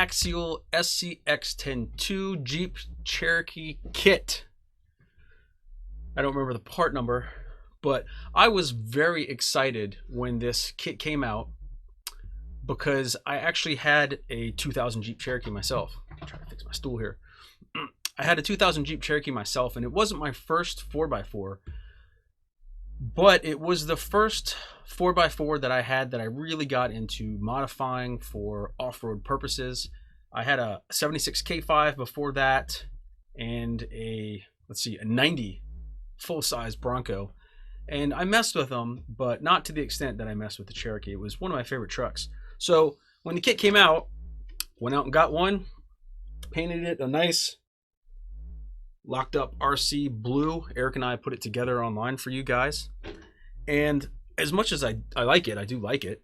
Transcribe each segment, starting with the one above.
Axial SCX10-II Jeep Cherokee kit. I don't remember the part number, but I was very excited when this kit came out because I actually had a 2000 Jeep Cherokee myself. I'm trying to fix my stool here. I had a 2000 Jeep Cherokee myself, and it wasn't my first 4x4, but it was the first 4x4 that I had that I really got into modifying for off-road purposes. I had a 76 K5 before that, and a 90 full-size Bronco, and I messed with them, but not to the extent that I messed with the Cherokee. It was one of my favorite trucks. So when the kit came out, went out and got one, painted it a nice locked up RC blue. Eric and I put it together online for you guys, and as much as I like it, I do like it.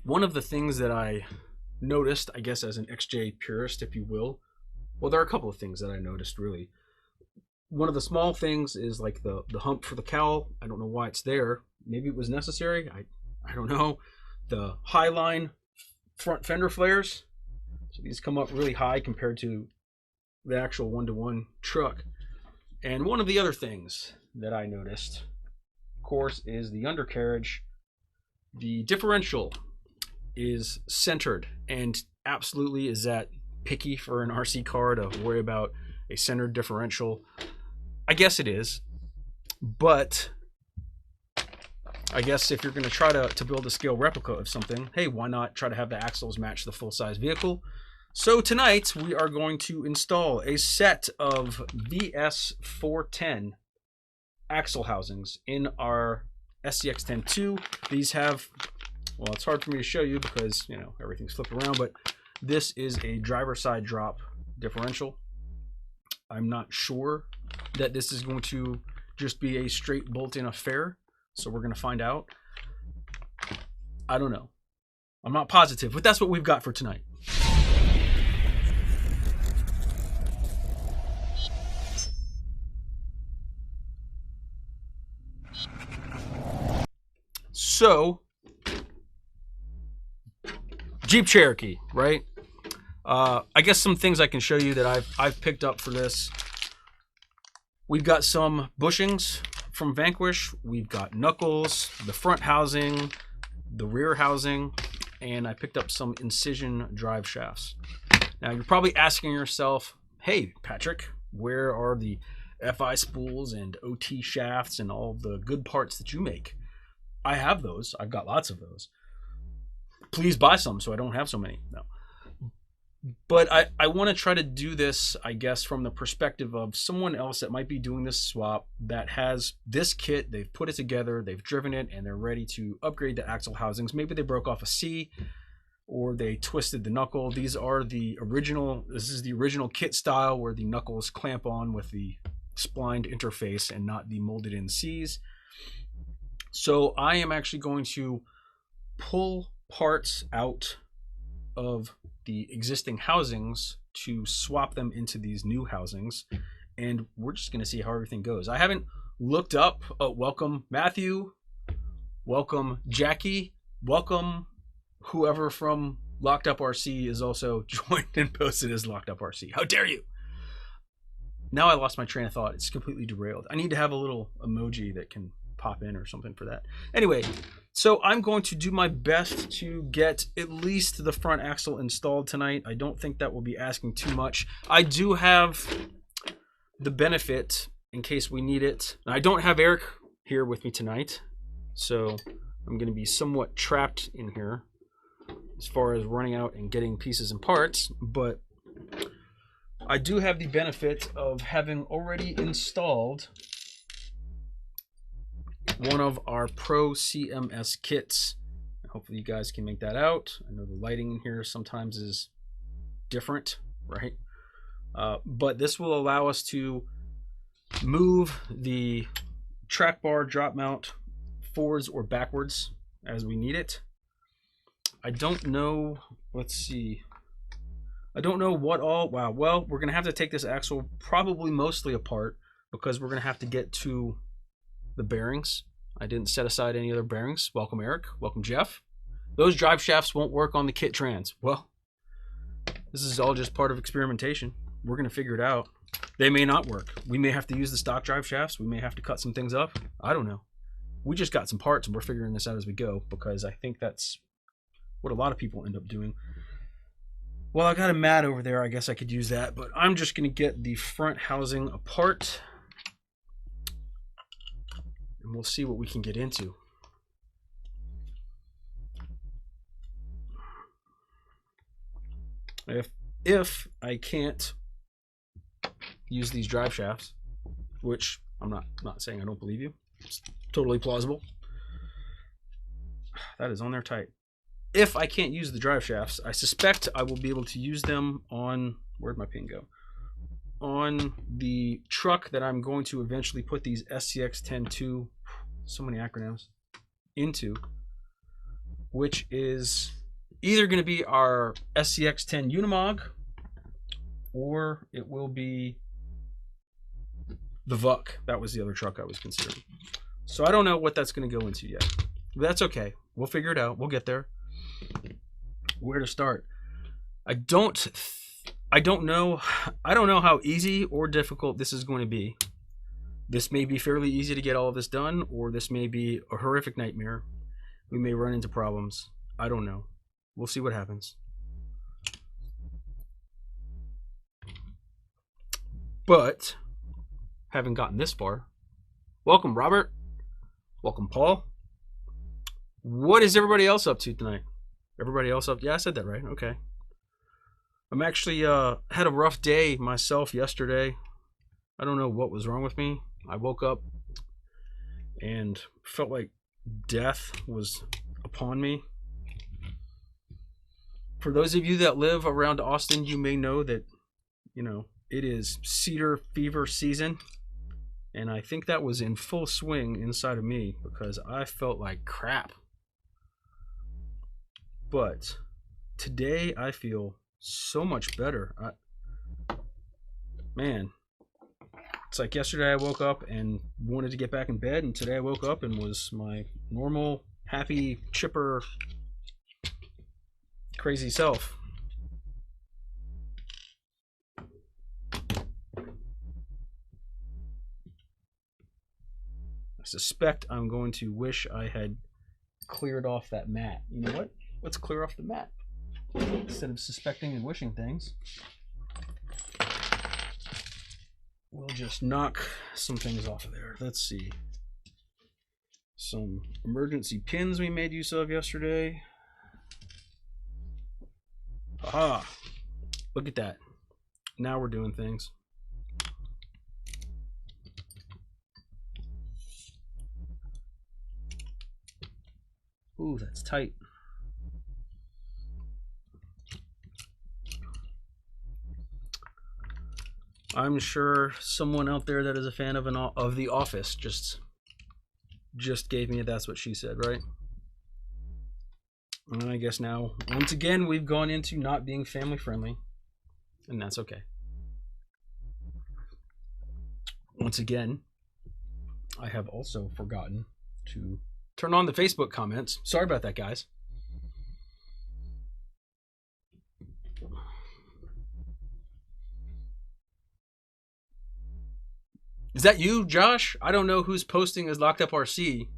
One of the things that I noticed, I guess as an XJ purist, if you will, well, there are a couple of things that I noticed really. One of the small things is like the hump for the cowl. I don't know why it's there. Maybe it was necessary. I don't know. The Highline front fender flares. So these come up really high compared to the actual one-to-one truck. And one of the other things that I noticed, of course, is the undercarriage. The differential is centered, and absolutely is that picky for an RC car to worry about a centered differential? I guess it is, but I guess if you're going to try to build a scale replica of something, hey, why not try to have the axles match the full-size vehicle? So tonight we are going to install a set of VS4-10 axle housings in our SCX10-II. These have, well, it's hard for me to show you because, you know, everything's flipped around, but this is a driver side drop differential. I'm not sure that this is going to just be a straight bolt-in affair, so we're going to find out. I don't know. I'm not positive, but that's what we've got for tonight. So, Jeep Cherokee, right? I guess some things I can show you that I've picked up for this. We've got some bushings from Vanquish. We've got knuckles, the front housing, the rear housing, and I picked up some incision drive shafts. Now you're probably asking yourself, hey Patrick, where are the FI spools and OT shafts and all the good parts that you make? I have those. I've got lots of those. Please buy some so I don't have so many. No. But I want to try to do this, I guess, from the perspective of someone else that might be doing this swap that has this kit, they've put it together, they've driven it, and they're ready to upgrade the axle housings. Maybe they broke off a C or they twisted the knuckle. These are the original, this is the original kit style where the knuckles clamp on with the splined interface and not the molded in C's. So I am actually going to pull parts out of the existing housings to swap them into these new housings, and we're just going to see how everything goes. I haven't looked up, welcome Matthew, welcome Jackie, welcome whoever from Locked Up RC is also joined and posted as Locked Up RC. How dare you? Now I lost my train of thought. It's completely derailed. I need to have a little emoji that can pop in or something for that. Anyway, so I'm going to do my best to get at least the front axle installed tonight. I don't think that will be asking too much. I do have the benefit, in case we need it. I don't have Eric here with me tonight, so I'm going to be somewhat trapped in here as far as running out and getting pieces and parts, but I do have the benefit of having already installed one of our Pro CMS kits. Hopefully you guys can make that out. I know the lighting in here sometimes is different, right? But this will allow us to move the track bar drop mount forwards or backwards as we need it. I don't know, let's see. I don't know what all, wow, well, we're gonna have to take this axle probably mostly apart because we're gonna have to get to the bearings. I didn't set aside any other bearings. Welcome Eric, welcome Jeff. Those drive shafts won't work on the kit trans. Well, This is all just part of experimentation. We're going to figure it out. They may not work. We may have to use the stock drive shafts. We may have to cut some things up. I don't know. We just got some parts and we're figuring this out as we go, because I think that's what a lot of people end up doing. Well, I got a mat over there. I guess I could use that, but I'm just going to get the front housing apart and we'll see what we can get into. If I can't use these drive shafts, which I'm not saying I don't believe you, it's totally plausible. That is on there tight. If I can't use the drive shafts, I suspect I will be able to use them on, where'd my pin go? On the truck that I'm going to eventually put these SCX10-II, so many acronyms, into, which is either going to be our SCX10 Unimog, or it will be the VUC. That was the other truck I was considering. So I don't know what that's going to go into yet. But that's okay. We'll figure it out. We'll get there. Where to start? I don't know how easy or difficult this is going to be. This may be fairly easy to get all of this done, or this may be a horrific nightmare. We may run into problems. I don't know. We'll see what happens. But having gotten this far, welcome Robert, welcome Paul. What is everybody else up to tonight? Everybody else up? Yeah, I said that right. Okay. I'm actually had a rough day myself yesterday. I don't know what was wrong with me. I woke up and felt like death was upon me. For those of you that live around Austin, you may know that, it is cedar fever season. And I think that was in full swing inside of me, because I felt like crap. But today I feel so much better. Man, it's like yesterday I woke up and wanted to get back in bed, and today I woke up and was my normal, happy, chipper, crazy self. I suspect I'm going to wish I had cleared off that mat. You know what? Let's clear off the mat. Instead of suspecting and wishing things, we'll just knock some things off of there. Let's see. Some emergency pins we made use of yesterday. Aha! Look at that. Now we're doing things. Ooh, that's tight. I'm sure someone out there that is a fan of The Office just gave me a "that's what she said," right? And I guess now, once again, we've gone into not being family friendly, and that's okay. Once again, I have also forgotten to turn on the Facebook comments. Sorry about that, guys. Is that you, Josh? I don't know who's posting as Locked Up RC,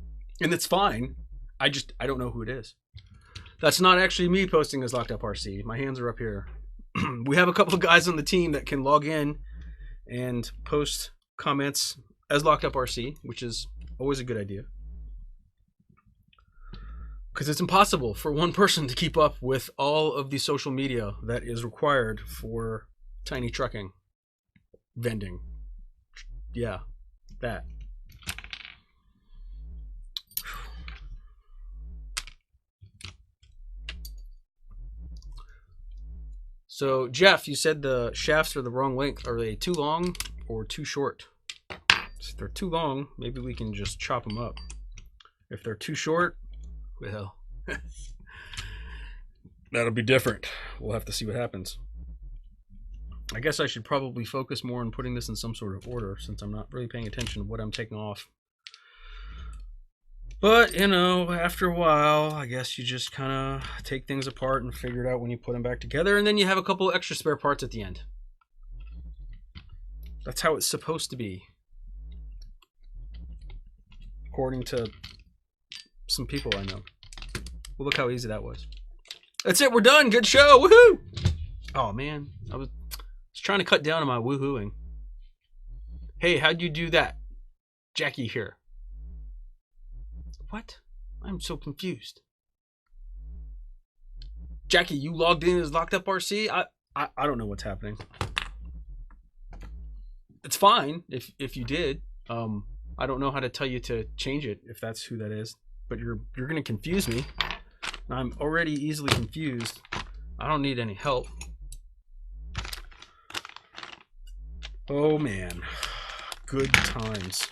and it's fine. I don't know who it is. That's not actually me posting as Locked Up RC. My hands are up here. We have a couple of guys on the team that can log in and post comments as Locked Up RC, which is always a good idea. Because it's impossible for one person to keep up with all of the social media that is required for tiny trucking, vending. Yeah, that. So, Jeff, you said the shafts are the wrong length. Are they too long or too short? If they're too long, maybe we can just chop them up. If they're too short, well, that'll be different. We'll have to see what happens. I guess I should probably focus more on putting this in some sort of order, since I'm not really paying attention to what I'm taking off. But, you know, after a while, I guess you just kind of take things apart and figure it out when you put them back together, and then you have a couple extra spare parts at the end. That's how it's supposed to be, according to some people I know. Well, look how easy that was. That's it, we're done. Good show. Woohoo! Oh, man. I was trying to cut down on my woohooing. Hey, how'd you do that? Jackie here. What? I'm so confused. Jackie, you logged in as Locked Up RC? I don't know what's happening. It's fine if you did. I don't know how to tell you to change it if that's who that is. But you're gonna confuse me. I'm already easily confused. I don't need any help. Oh man, good times.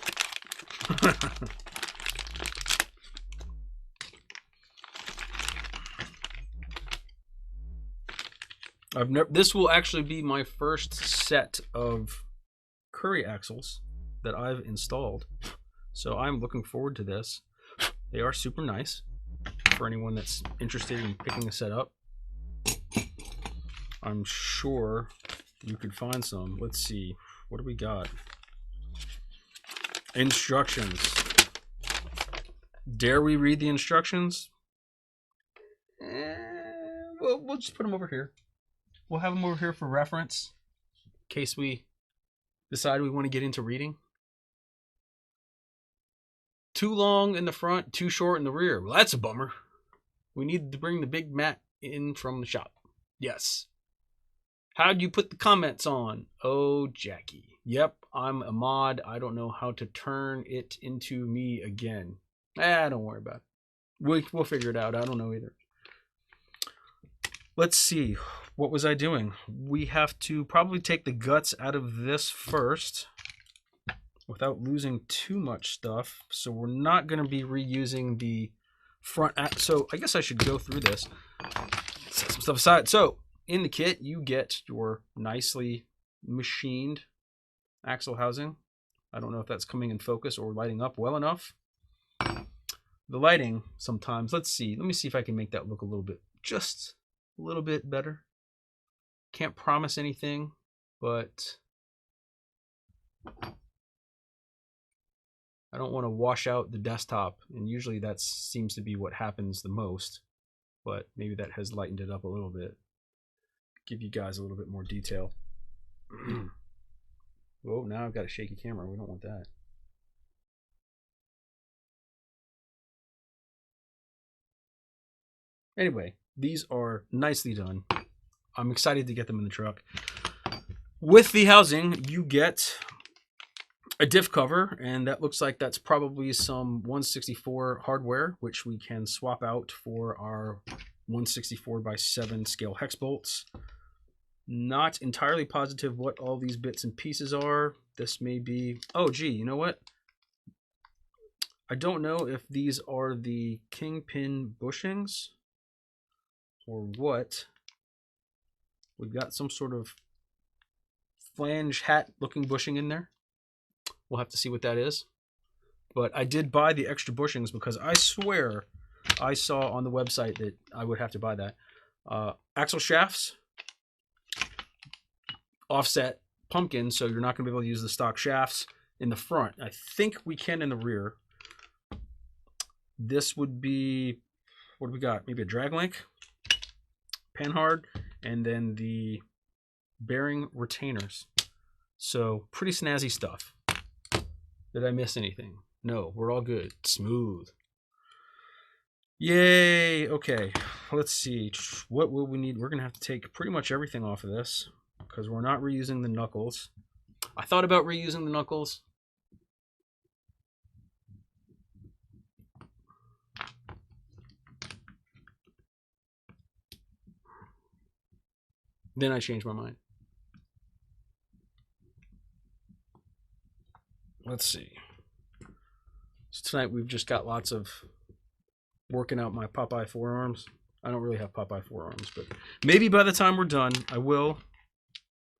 This will actually be my first set of Curry axles that I've installed, so I'm looking forward to this. They are super nice for anyone that's interested in picking a set up. I'm sure you could find some. Let's see, what do we got? Instructions. Dare we read the instructions? We'll just put them over here. We'll have them over here for reference in case we decide we want to get into reading. Too long in the front, too short in the rear. Well, that's a bummer. We need to bring the big mat in from the shop. Yes. How'd you put the comments on? Oh, Jackie. Yep, I'm a mod. I don't know how to turn it into me again. Don't worry about it. We'll figure it out. I don't know either. Let's see. What was I doing? We have to probably take the guts out of this first without losing too much stuff. So we're not going to be reusing the front. So I guess I should go through this. Set some stuff aside. So in the kit, you get your nicely machined axle housing. I don't know if that's coming in focus or lighting up well enough. The lighting sometimes, let's see. Let me see if I can make that look a little bit, just a little bit better. Can't promise anything, but I don't want to wash out the desktop, and usually that seems to be what happens the most, but maybe that has lightened it up a little bit. Give you guys a little bit more detail. Oh, now I've got a shaky camera. We don't want that. Anyway, these are nicely done. I'm excited to get them in the truck. With the housing, you get a diff cover, and that looks like that's probably some 164 hardware, which we can swap out for our 164x7 scale hex bolts. Not entirely positive what all these bits and pieces are. This may be, oh gee, you know what? I don't know if these are the kingpin bushings or what. We've got some sort of flange hat looking bushing in there. We'll have to see what that is. But I did buy the extra bushings because I swear I saw on the website that I would have to buy that. Axle shafts, offset pumpkin, so you're not going to be able to use the stock shafts in the front. I think we can in the rear. This would be, what do we got? Maybe a drag link, panhard, and then the bearing retainers. So pretty snazzy stuff. Did I miss anything? No, we're all good. Smooth. Yay. Okay, let's see. What will we need? We're going to have to take pretty much everything off of this because we're not reusing the knuckles. I thought about reusing the knuckles. Then I changed my mind. Let's see. So tonight we've just got lots of working out my Popeye forearms. I don't really have Popeye forearms, but maybe by the time we're done, I will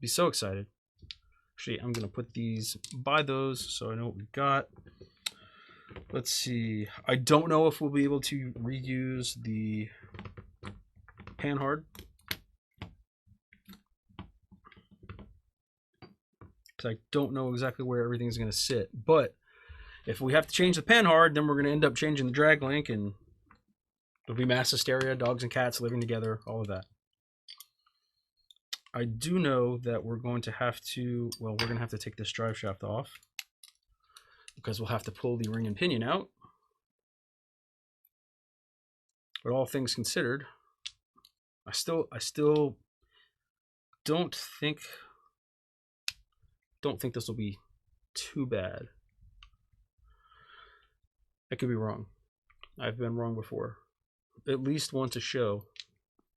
be so excited. Actually, I'm going to put these by those so I know what we got. Let's see. I don't know if we'll be able to reuse the panhard, because I don't know exactly where everything's going to sit. But if we have to change the panhard, then we're going to end up changing the drag link, and there'll be mass hysteria, dogs and cats living together, all of that. I do know that we're going to have to, well, we're going to have to take this drive shaft off, because we'll have to pull the ring and pinion out. But all things considered, I still don't think this will be too bad. I could be wrong. I've been wrong before. At least once a show,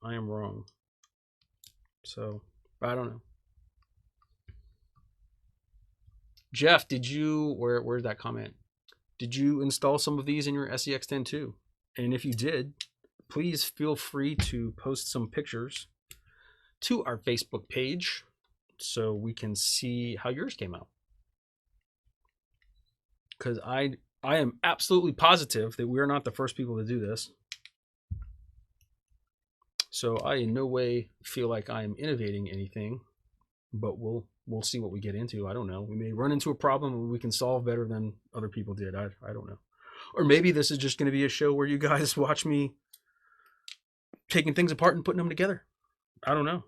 I am wrong. So, I don't know. Jeff, did you, where's that comment? Did you install some of these in your SCX10-II? And if you did, please feel free to post some pictures to our Facebook page so we can see how yours came out. Because I am absolutely positive that we're not the first people to do this. So I in no way feel like I am innovating anything, but we'll see what we get into. I don't know. We may run into a problem we can solve better than other people did. I don't know. Or maybe this is just going to be a show where you guys watch me taking things apart and putting them together. I don't know.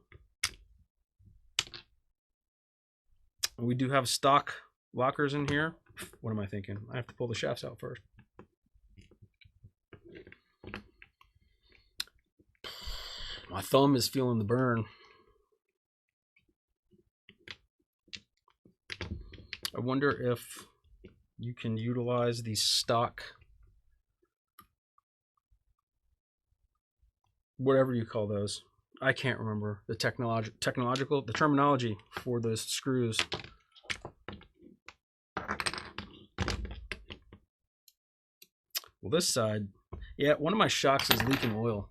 We do have stock lockers in here. What am I thinking? I have to pull the shafts out first. My thumb is feeling the burn. I wonder if you can utilize the stock, whatever you call those. I can't remember the the terminology for those screws. Well, this side, yeah, one of my shocks is leaking oil.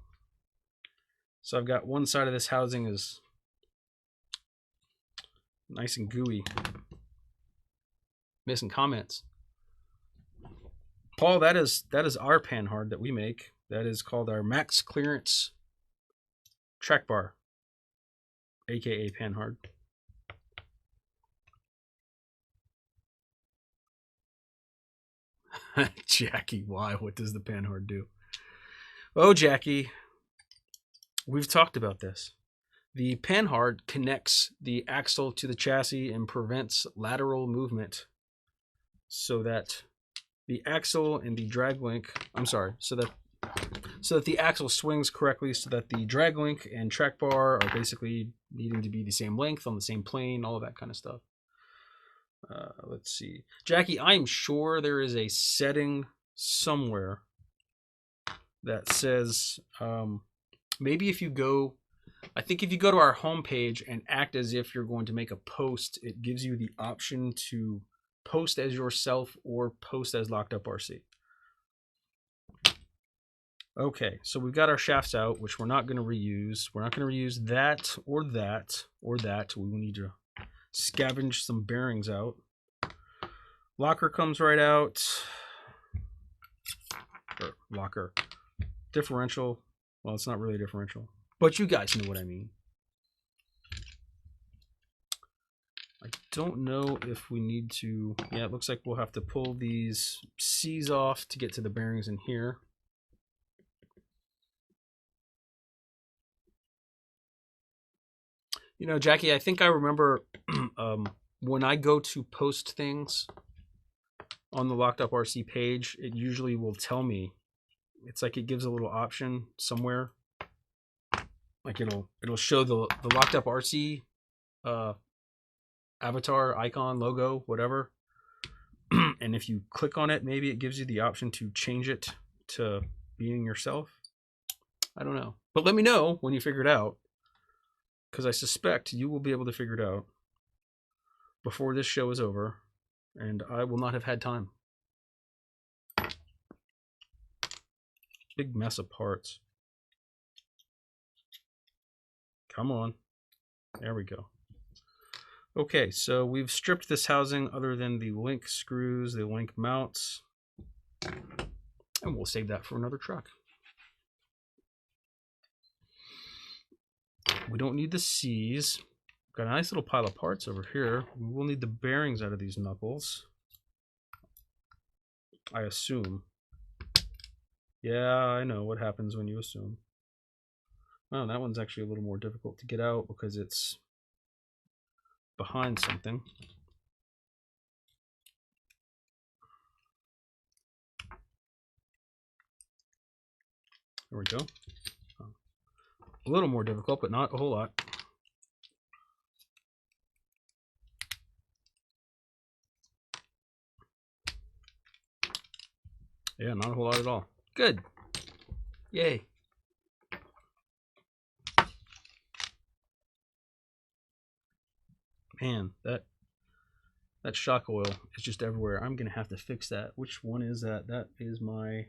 So I've got one side of this housing is nice and gooey. Missing comments. Paul, that is our panhard that we make. That is called our max clearance track bar, aka panhard. Jackie, why? What does the panhard do? Oh, Jackie, we've talked about this. The panhard connects the axle to the chassis and prevents lateral movement so that the axle and the drag link, so that the axle swings correctly, so that the drag link and track bar are basically needing to be the same length on the same plane, all of that kind of stuff. Let's see. Jackie, I'm sure there is a setting somewhere that says, maybe if you go, I think if you go to our homepage and act as if you're going to make a post, it gives you the option to post as yourself or post as Locked Up RC. Okay, so we've got our shafts out, which we're not going to reuse. We're not going to reuse that or that or that. We will need to scavenge some bearings out. Locker comes right out. Or locker. Differential. Well, it's not really a differential, but you guys know what I mean. I don't know if we need to. Yeah, it looks like we'll have to pull these C's off to get to the bearings in here. You know, Jackie, I think I remember when I go to post things on the Locked Up RC page, it usually will tell me. It's like it gives a little option somewhere. Like it'll show the Locked Up RC avatar, icon, logo, whatever. And if you click on it, maybe it gives you the option to change it to being yourself. I don't know. But let me know when you figure it out, because I suspect you will be able to figure it out before this show is over, and I will not have had time. Big mess of parts. Come on. There we go. Okay, so we've stripped this housing other than the link screws, the link mounts. And we'll save that for another truck. We don't need the C's. Got a nice little pile of parts over here. We will need the bearings out of these knuckles, I assume. Yeah, I know what happens when you assume. Oh, that one's actually a little more difficult to get out because it's behind something. There we go. A little more difficult, but not a whole lot. Yeah, not a whole lot at all. Good. Yay. Man, that shock oil is just everywhere. I'm going to have to fix that. Which one is that? That is my...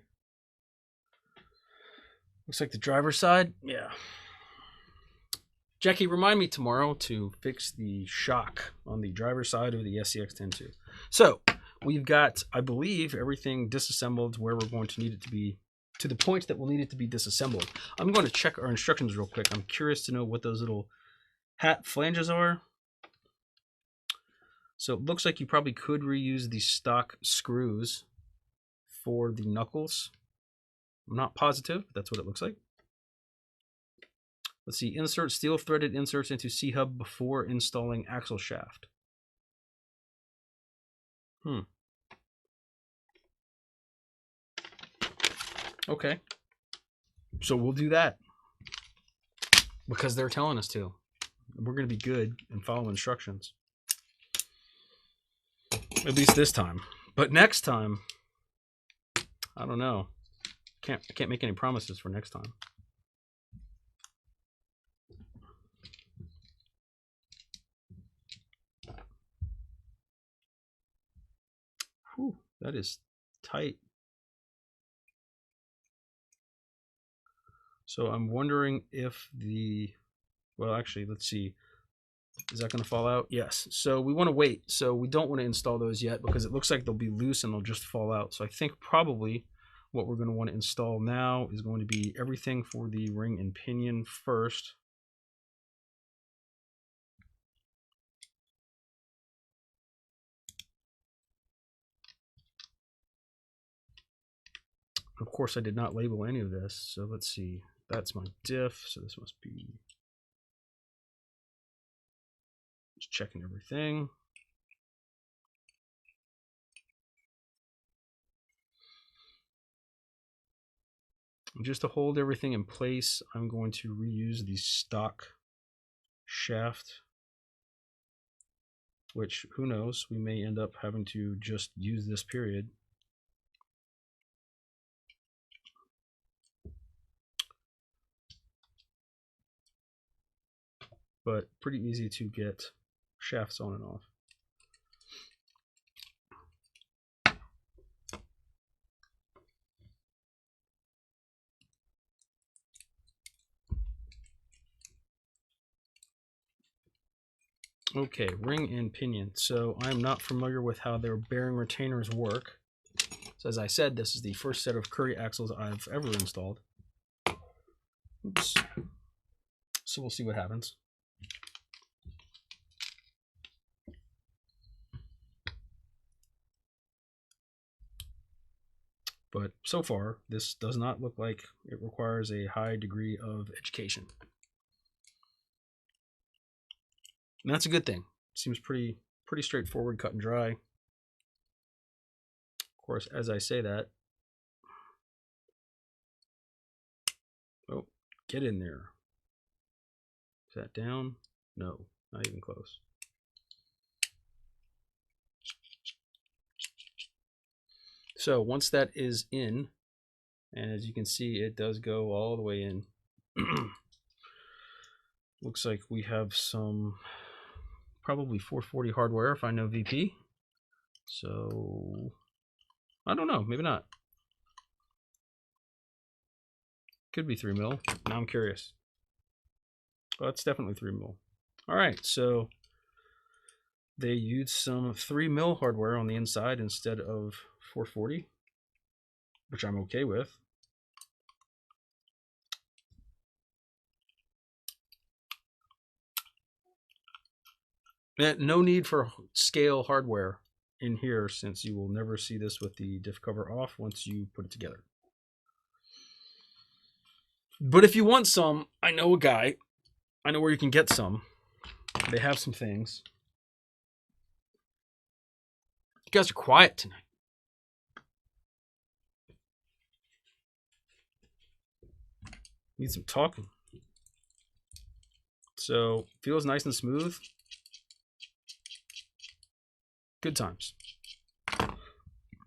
Looks like the driver's side. Yeah. Jackie, remind me tomorrow to fix the shock on the driver's side of the SCX10-II. So we've got, I believe, everything disassembled where we're going to need it to be, to the point that we'll need it to be disassembled. I'm going to check our instructions real quick. I'm curious to know what those little hat flanges are. So it looks like you probably could reuse the stock screws for the knuckles. I'm not positive, but that's what it looks like. Let's see, insert steel threaded inserts into C-hub before installing axle shaft. Okay. So we'll do that because they're telling us to. We're going to be good and follow instructions. At least this time. But next time, I don't know. I can't make any promises for next time. Whew, that is tight. So I'm wondering if the, well, actually, let's see. Is that going to fall out? Yes. So we want to wait. So we don't want to install those yet because it looks like they'll be loose and they'll just fall out. So I think probably what we're going to want to install now is going to be everything for the ring and pinion first. Of course, I did not label any of this. So let's see. That's my diff. So this must be... Just checking everything. Just to hold everything in place, I'm going to reuse the stock shaft, which, who knows, we may end up having to just use this period. But pretty easy to get shafts on and off. Okay, ring and pinion. So I'm not familiar with how their bearing retainers work. So as I said, this is the first set of Curry axles I've ever installed. Oops. So we'll see what happens. But so far, this does not look like it requires a high degree of education. And that's a good thing. Seems pretty straightforward, cut and dry. Of course, as I say that, oh, get in there. Is that down? No, not even close. So once that is in, and as you can see, it does go all the way in. Looks like we have some probably 440 hardware if I know VP. So I don't know, maybe not. Could be 3 mil. Now I'm curious. Well, it's definitely 3 mil. All right, so they used some 3 mil hardware on the inside instead of 440. which I'm okay with. No need for scale hardware in here, since you will never see this with the diff cover off once you put it together. But if you want some, I know a guy. I know where you can get some. They have some things. You guys are quiet tonight. Need some talking. So, feels nice and smooth. Good times.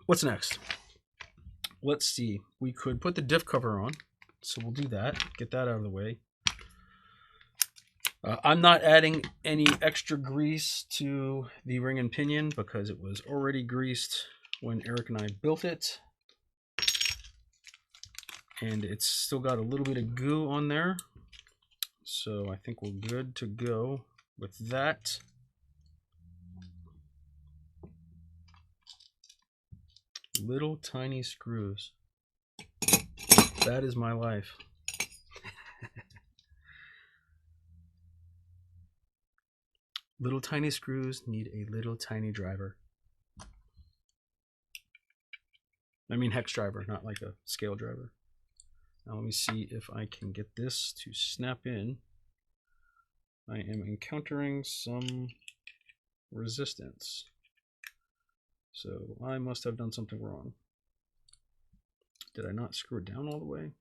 What's next? Let's see. We could put the diff cover on. So we'll do that. Get that out of the way. I'm not adding any extra grease to the ring and pinion because it was already greased when Eric and I built it. And it's still got a little bit of goo on there. So I think we're good to go with that. Little tiny screws. That is my life. Little tiny screws need a little tiny driver. I mean hex driver, not like a scale driver. Now let me see if I can get this to snap in. I am encountering some resistance. So I must have done something wrong. Did I not screw it down all the way?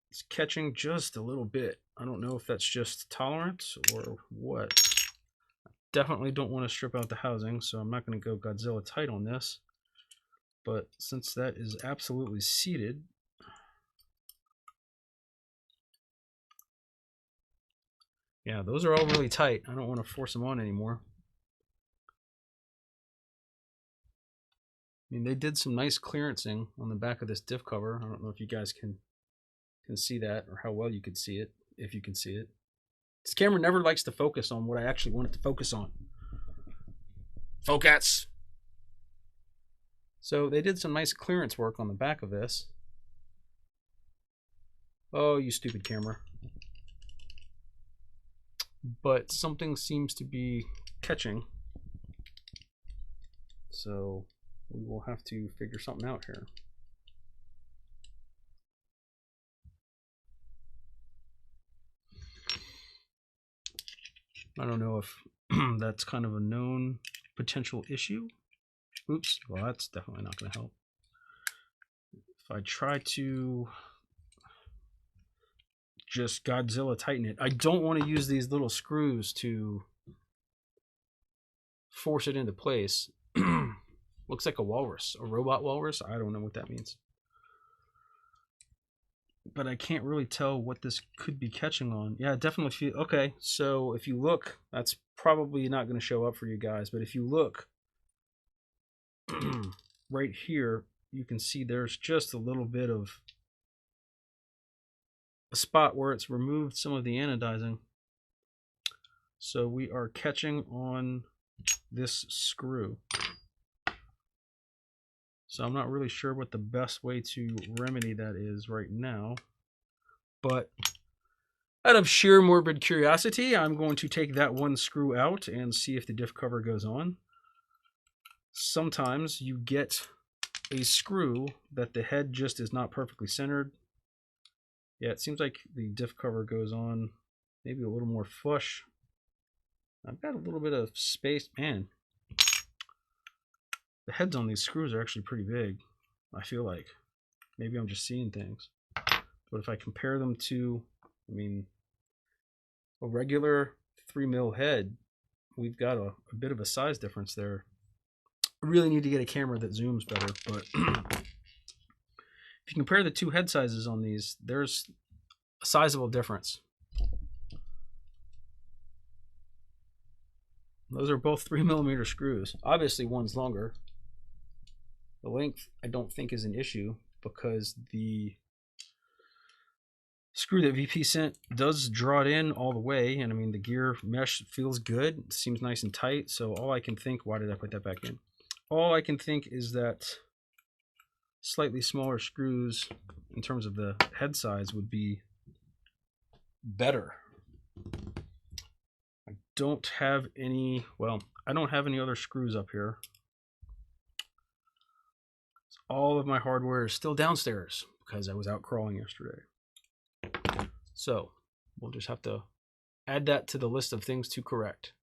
It's catching just a little bit. I don't know if that's just tolerance or what. I definitely don't want to strip out the housing, so I'm not going to go Godzilla tight on this. But since that is absolutely seated, yeah, those are all really tight. I don't want to force them on anymore. I mean, they did some nice clearancing on the back of this diff cover. I don't know if you guys can see that, or how well you can see it, if you can see it. This camera never likes to focus on what I actually want it to focus on. Focus! So they did some nice clearance work on the back of this. Oh, you stupid camera. But something seems to be catching. So we will have to figure something out here. I don't know if that's kind of a known potential issue. Oops, well, that's definitely not going to help. If I try to just Godzilla tighten it, I don't want to use these little screws to force it into place. Looks like a walrus, a robot walrus. I don't know what that means. But I can't really tell what this could be catching on. Yeah, definitely feel okay. So if you look, that's probably not going to show up for you guys, but if you look right here, you can see there's just a little bit of a spot where it's removed some of the anodizing. So we are catching on this screw. So I'm not really sure what the best way to remedy that is right now. But out of sheer morbid curiosity, I'm going to take that one screw out and see if the diff cover goes on. Sometimes you get a screw that the head just is not perfectly centered. Yeah, it seems like the diff cover goes on maybe a little more flush. I've got a little bit of space. Man, the heads on these screws are actually pretty big, I feel like. Maybe I'm just seeing things. But if I compare them to, I mean, a regular 3mm head, we've got a bit of a size difference there. I really need to get a camera that zooms better, but if you compare the two head sizes on these, there's a sizable difference. Those are both 3mm screws. Obviously, one's longer. The length, I don't think, is an issue because the screw that VP sent does draw it in all the way, and I mean the gear mesh feels good. It seems nice and tight. So all I can think, why did I put that back in? All I can think is that slightly smaller screws in terms of the head size would be better. I don't have any, well, I don't have any other screws up here. All of my hardware is still downstairs because I was out crawling yesterday. So we'll just have to add that to the list of things to correct.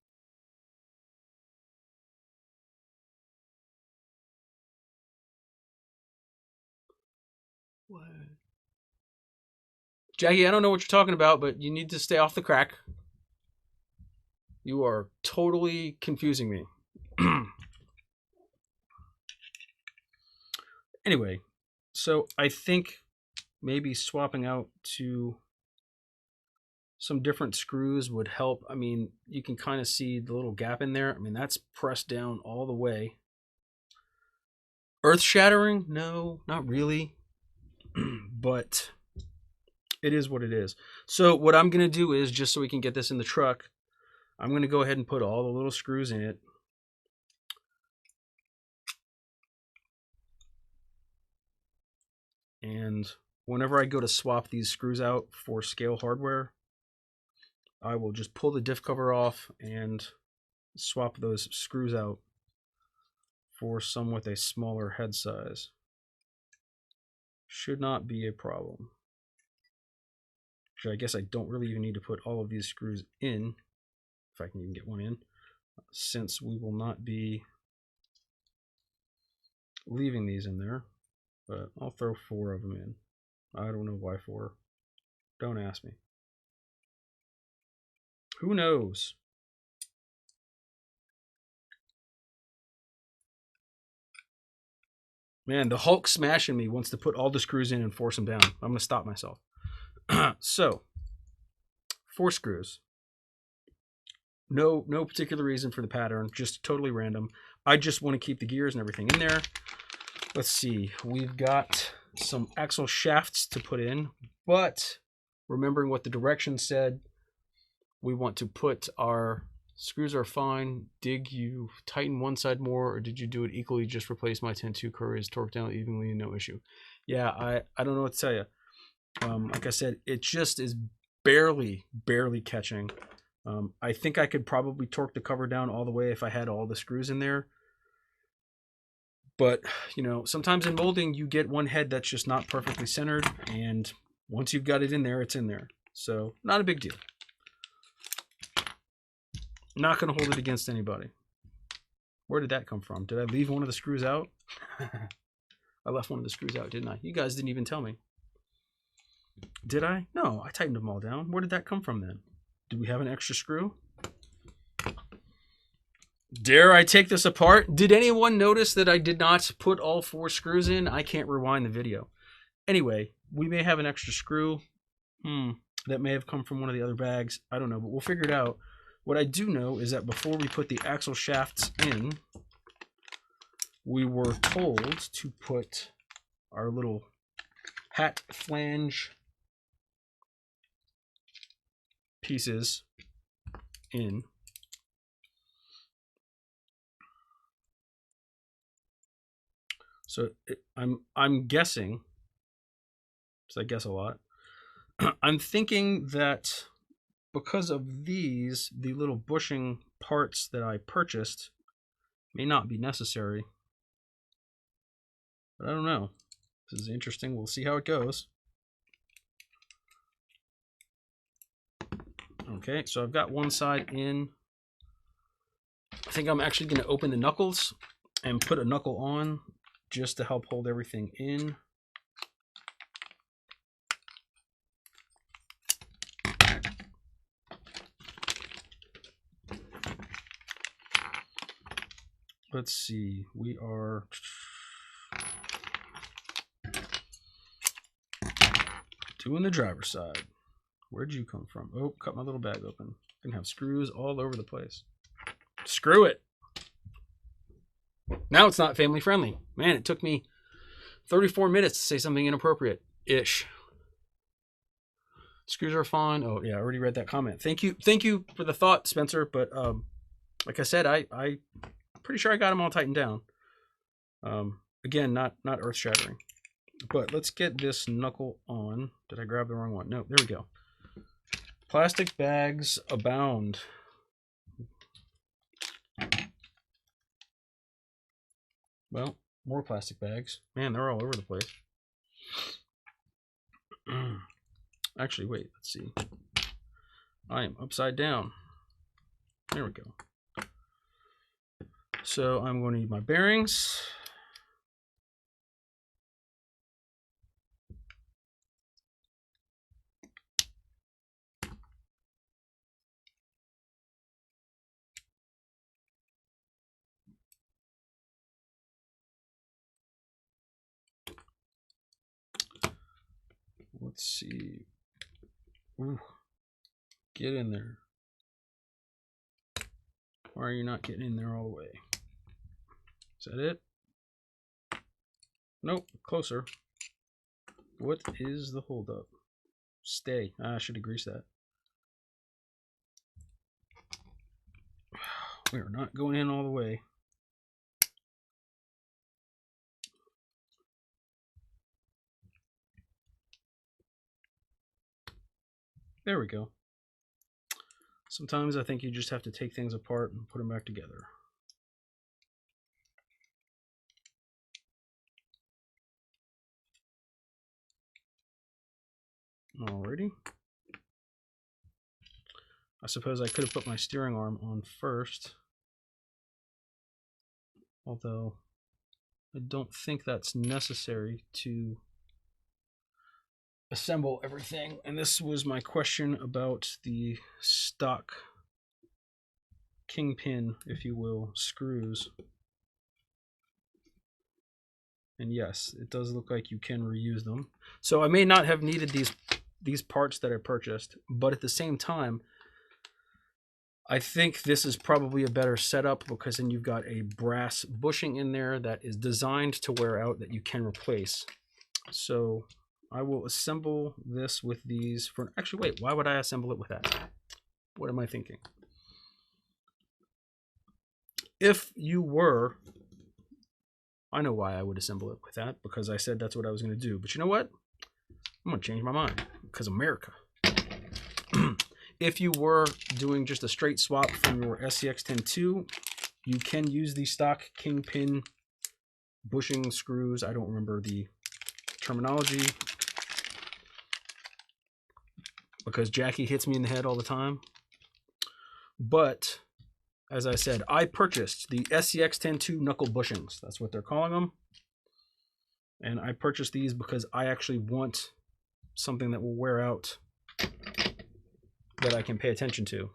What? Jackie, I don't know what you're talking about, but you need to stay off the crack. You are totally confusing me. Anyway, so I think maybe swapping out to some different screws would help. I mean, you can kind of see the little gap in there. I mean, that's pressed down all the way. Earth shattering? No, not really. But it is what it is. So what I'm going to do is, just so we can get this in the truck, I'm going to go ahead and put all the little screws in it. And whenever I go to swap these screws out for scale hardware, I will just pull the diff cover off and swap those screws out for some with a smaller head size. Should not be a problem. Actually, I guess I don't really even need to put all of these screws in, if I can even get one in, since we will not be leaving these in there. But I'll throw 4 of them in. I don't know why 4. Don't ask me. Who knows? Man, the Hulk smashing me wants to put all the screws in and force them down. I'm going to stop myself. So, 4 screws. No particular reason for the pattern, just totally random. I just want to keep the gears and everything in there. Let's see, we've got some axle shafts to put in, but remembering what the directions said, we want to put our screws are fine. Dig, you tighten one side more, or did you do it equally? Just replace my 10-II curries, torque down evenly, no issue. Yeah, I don't know what to tell you. Like I said, it just is barely catching. I think I could probably torque the cover down all the way if I had all the screws in there. But, you know, sometimes in molding, you get one head that's just not perfectly centered. And once you've got it in there, it's in there. So, not a big deal. Not going to hold it against anybody. Where did that come from? Did I leave one of the screws out? I left one of the screws out, didn't I? You guys didn't even tell me. Did I? No, I tightened them all down. Where did that come from then? Do we have an extra screw? Dare I take this apart? Did anyone notice that I did not put all 4 screws in? I can't rewind the video. Anyway, we may have an extra screw. That may have come from one of the other bags. I don't know, but we'll figure it out. What I do know is that before we put the axle shafts in, we were told to put our little hat flange pieces in. So I'm guessing, because I guess a lot, I'm thinking that because of these, the little bushing parts that I purchased may not be necessary. But I don't know. This is interesting. We'll see how it goes. Okay, so I've got one side in. I think I'm actually going to open the knuckles and put a knuckle on just to help hold everything in. Let's see, we are doing the driver's side. Where'd you come from? Oh, cut my little bag open. Gonna have screws all over the place. Screw it. Now it's not family friendly. Man, it took me 34 minutes to say something inappropriate-ish. Screws are fine. Oh yeah, I already read that comment. Thank you for the thought, Spencer. But like I said, I'm pretty sure I got them all tightened down. Again, not earth-shattering. But let's get this knuckle on. Did I grab the wrong one? No, there we go. Plastic bags abound. Well, more plastic bags. Man, they're all over the place. Actually, wait, let's see. I am upside down. There we go. So I'm going to need my bearings. Let's see. Ooh, get in there. Why are you not getting in there all the way? Is that it? Nope, closer. What is the holdup? Stay. I should have greased that. We are not going in all the way. There we go. Sometimes I think you just have to take things apart and put them back together. Alrighty. I suppose I could have put my steering arm on first, although I don't think that's necessary to assemble everything. And this was my question about the stock kingpin, if you will, screws. And yes, it does look like you can reuse them. So I may not have needed these parts that I purchased, but at the same time, I think this is probably a better setup because then you've got a brass bushing in there that is designed to wear out that you can replace. So I will assemble this with these for, actually wait, why would I assemble it with that? What am I thinking? If you were, I know why I would assemble it with that, because I said that's what I was going to do. But you know what? I'm going to change my mind because America. If you were doing just a straight swap from your SCX10-II, you can use the stock kingpin bushing screws. I don't remember the terminology because Jackie hits me in the head all the time. But as I said, I purchased the SCX10-II knuckle bushings. That's what they're calling them. And I purchased these because I actually want something that will wear out, that I can pay attention to.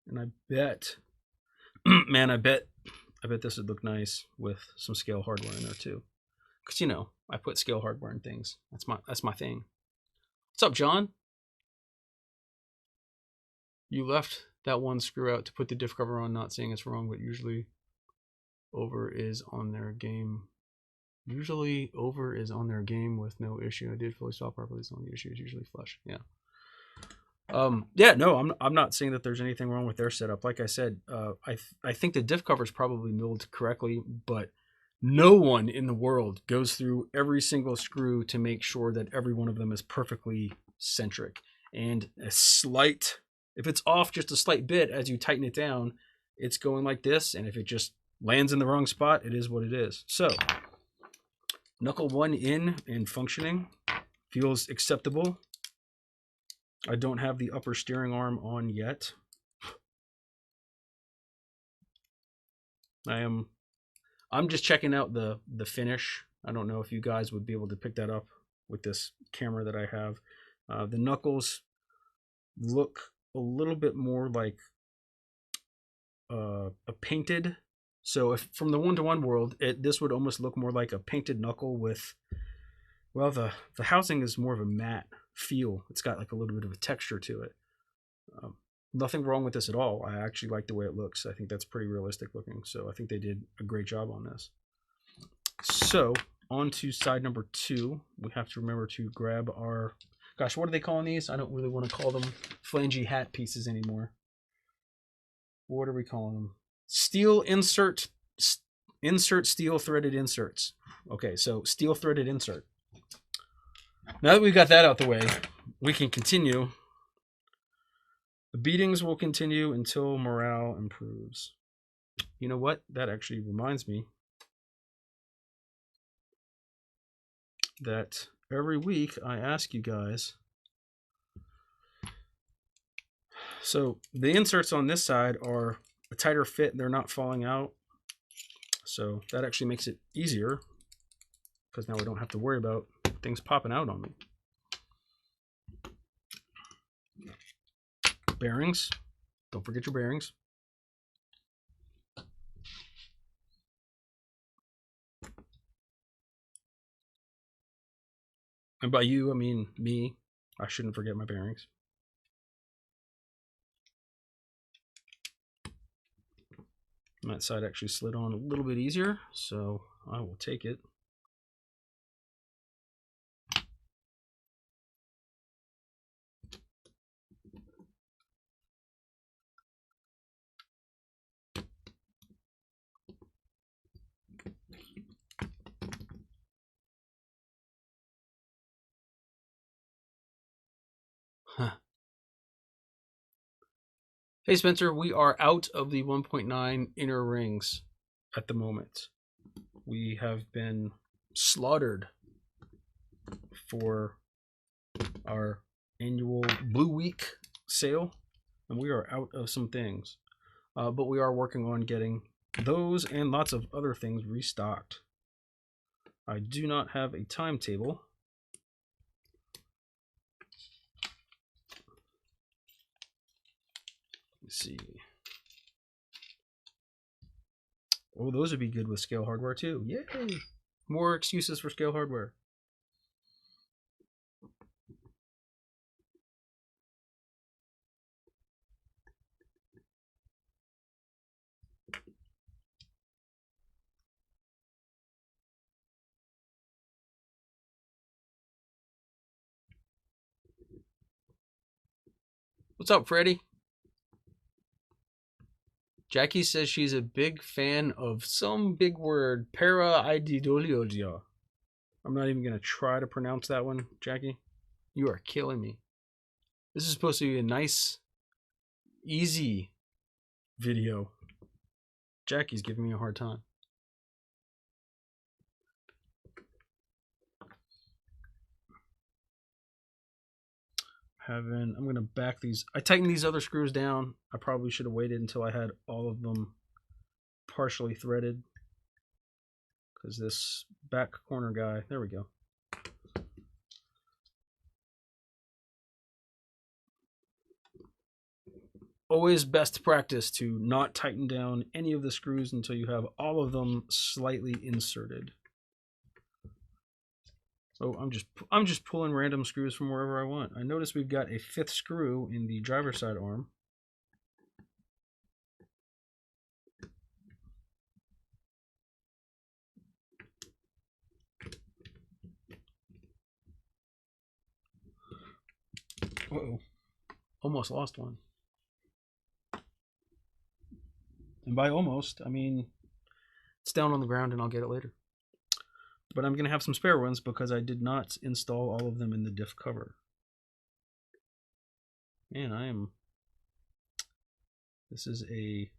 And I bet, man, I bet this would look nice with some scale hardware in there too. Because you know, I put scale hardware in things. That's my thing. What's up, John? You left that one screw out to put the diff cover on, not saying it's wrong, but usually over is on their game. Usually over is on their game with no issue. I did fully stop properly, so the issue is usually flush. Yeah. Yeah, no, I'm not saying that there's anything wrong with their setup. Like I said, I think the diff cover is probably milled correctly, but no one in the world goes through every single screw to make sure that every one of them is perfectly centric. And a slight, if it's off just a slight bit as you tighten it down, it's going like this. And if it just lands in the wrong spot, it is what it is. So knuckle one in and functioning, feels acceptable. I don't have the upper steering arm on yet. I'm just checking out the finish. I don't know if you guys would be able to pick that up with this camera that I have. The knuckles look a little bit more like a painted. So if from the one-to-one world, this would almost look more like a painted knuckle with, well, the housing is more of a matte feel. It's got like a little bit of a texture to it. Nothing wrong with this at all. I actually like the way it looks. I think that's pretty realistic looking. So I think they did a great job on this. So on to side number 2. We have to remember to grab our, gosh, what are they calling these? I don't really want to call them flangy hat pieces anymore. what are we calling them? Steel insert steel threaded inserts. Okay, so steel threaded insert. Now that we've got that out the way, we can continue. The beatings will continue until morale improves. You know what? That actually reminds me that every week I ask you guys. So the inserts on this side are a tighter fit. They're not falling out. So that actually makes it easier because now we don't have to worry about things popping out on me. Bearings. Don't forget your bearings. And by you, I mean me. I shouldn't forget my bearings. And that side actually slid on a little bit easier, so I will take it. Huh. Hey Spencer, we are out of the 1.9 inner rings at the moment. We have been slaughtered for our annual Blue Week sale, and we are out of some things. But we are working on getting those and lots of other things restocked. I do not have a timetable. Let's see. Oh, those would be good with scale hardware too. Yay! More excuses for scale hardware. What's up, Freddie? Jackie says she's a big fan of some big word, para-ideologia. I'm not even going to try to pronounce that one, Jackie. You are killing me. This is supposed to be a nice, easy video. Jackie's giving me a hard time. I'm going to back these. I tightened these other screws down. I probably should have waited until I had all of them partially threaded, because this back corner guy, there we go. Always best practice to not tighten down any of the screws until you have all of them slightly inserted. So I'm just pulling random screws from wherever I want. I notice we've got a 5th screw in the driver's side arm. Uh-oh. Almost lost one. And by almost, I mean it's down on the ground and I'll get it later. But I'm going to have some spare ones because I did not install all of them in the diff cover. Man, this is a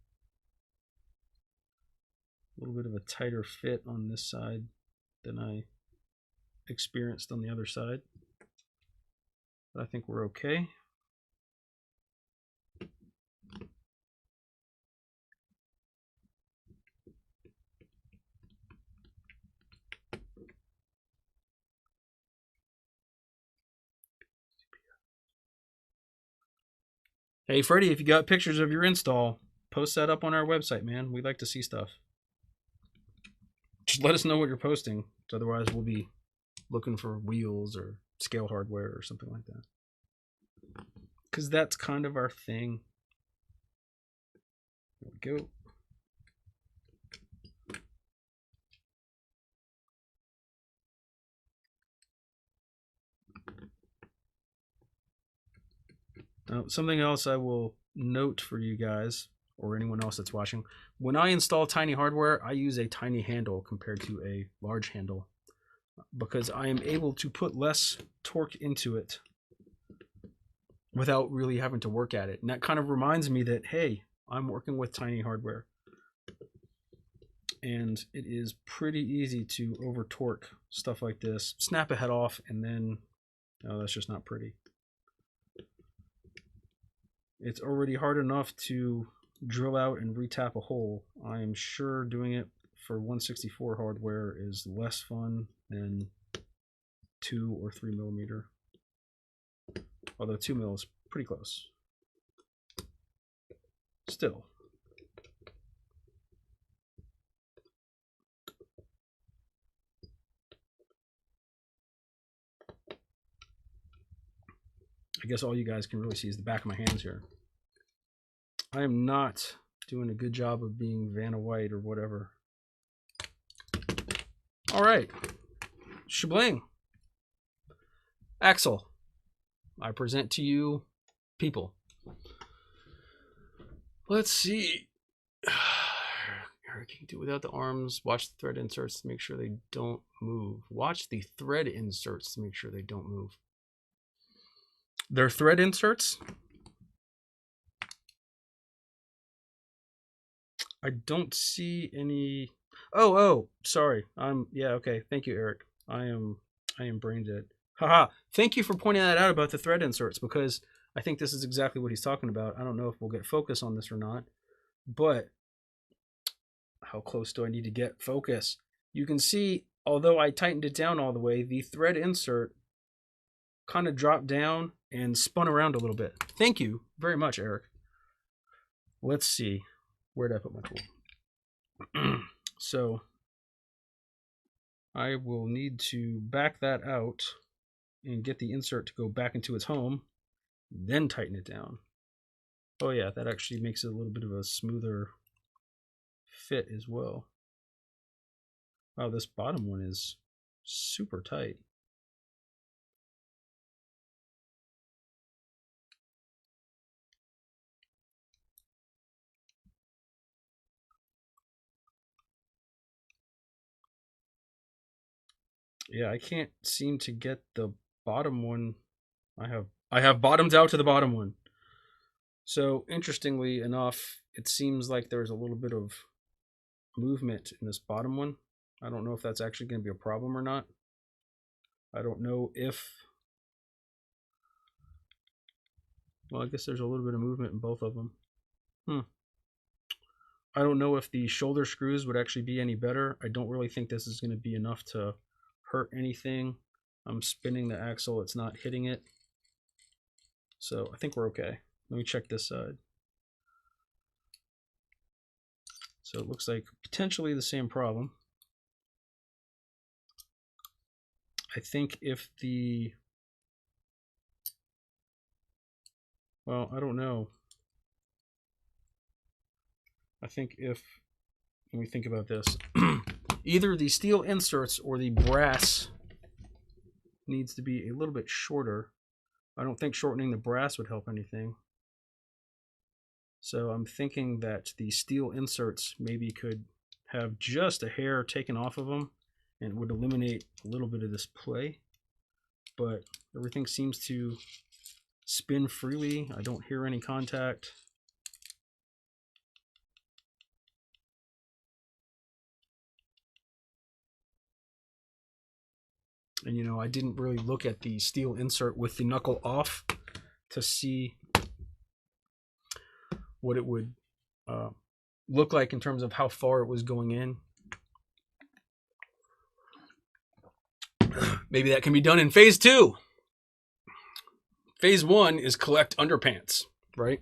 little bit of a tighter fit on this side than I experienced on the other side. But I think we're okay. Hey, Freddie, if you got pictures of your install, post that up on our website, man. We'd like to see stuff. Just let us know what you're posting. Otherwise, we'll be looking for wheels or scale hardware or something like that. Because that's kind of our thing. There we go. Now, something else I will note for you guys. or anyone else that's watching, when I install tiny hardware, I use a tiny handle compared to a large handle because I am able to put less torque into it without really having to work at it. And that kind of reminds me that, hey, I'm working with tiny hardware. And it is pretty easy to over torque stuff like this. Snap a head off and then, oh, that's just not pretty. It's already hard enough to drill out and retap a hole. I am sure doing it for 164 hardware is less fun than 2 or 3 millimeter. Although 2 mil is pretty close. Still. I guess all you guys can really see is the back of my hands here. I am not doing a good job of being Vanna White or whatever. All right, Shebling. Axle, I present to you people. Let's see. Eric, you can do without the arms. Watch the thread inserts to make sure they don't move. Watch the thread inserts to make sure they don't move. They're thread inserts. I don't see any. Oh, sorry. Yeah, okay. Thank you, Eric. I am brain dead. Haha. Thank you for pointing that out about the thread inserts, because I think this is exactly what he's talking about. I don't know if we'll get focus on this or not, but how close do I need to get focus? You can see, although I tightened it down all the way, the thread insert kind of dropped down and spun around a little bit. Thank you very much, Eric. Let's see. Where did I put my tool? So I will need to back that out and get the insert to go back into its home, then tighten it down. Oh yeah, that actually makes it a little bit of a smoother fit as well. Wow, this bottom one is super tight. Yeah, I can't seem to get the bottom one. I have bottomed out to the bottom one. So interestingly enough, it seems like there's a little bit of movement in this bottom one. I don't know if that's actually going to be a problem or not. I don't know if, well, I guess there's a little bit of movement in both of them. I don't know if the shoulder screws would actually be any better. I don't really think this is going to be enough to hurt anything. I'm spinning the axle, it's not hitting it. So I think we're okay. Let me check this side. So it looks like potentially the same problem. I think if the, well, I don't know. I think if, when we think about this, either the steel inserts or the brass needs to be a little bit shorter. I don't think shortening the brass would help anything. So I'm thinking that the steel inserts maybe could have just a hair taken off of them and would eliminate a little bit of this play. But everything seems to spin freely. I don't hear any contact. And you know, I didn't really look at the steel insert with the knuckle off to see what it would look like in terms of how far it was going in. Maybe that can be done in phase 2. Phase 1 is collect underpants, right?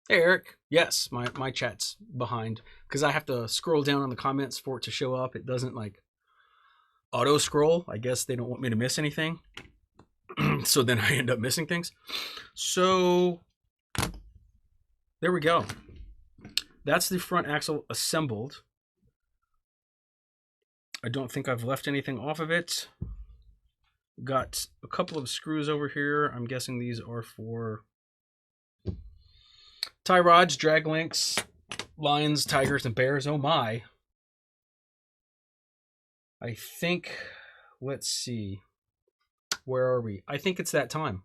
Hey, Eric. Yes, my chat's behind because I have to scroll down on the comments for it to show up. It doesn't like auto scroll. I guess they don't want me to miss anything. So then I end up missing things. So there we go. That's the front axle assembled. I don't think I've left anything off of it. Got a couple of screws over here. I'm guessing these are for tie rods, drag links, lions, tigers, and bears. Oh my. I think, let's see. Where are we? I think it's that time.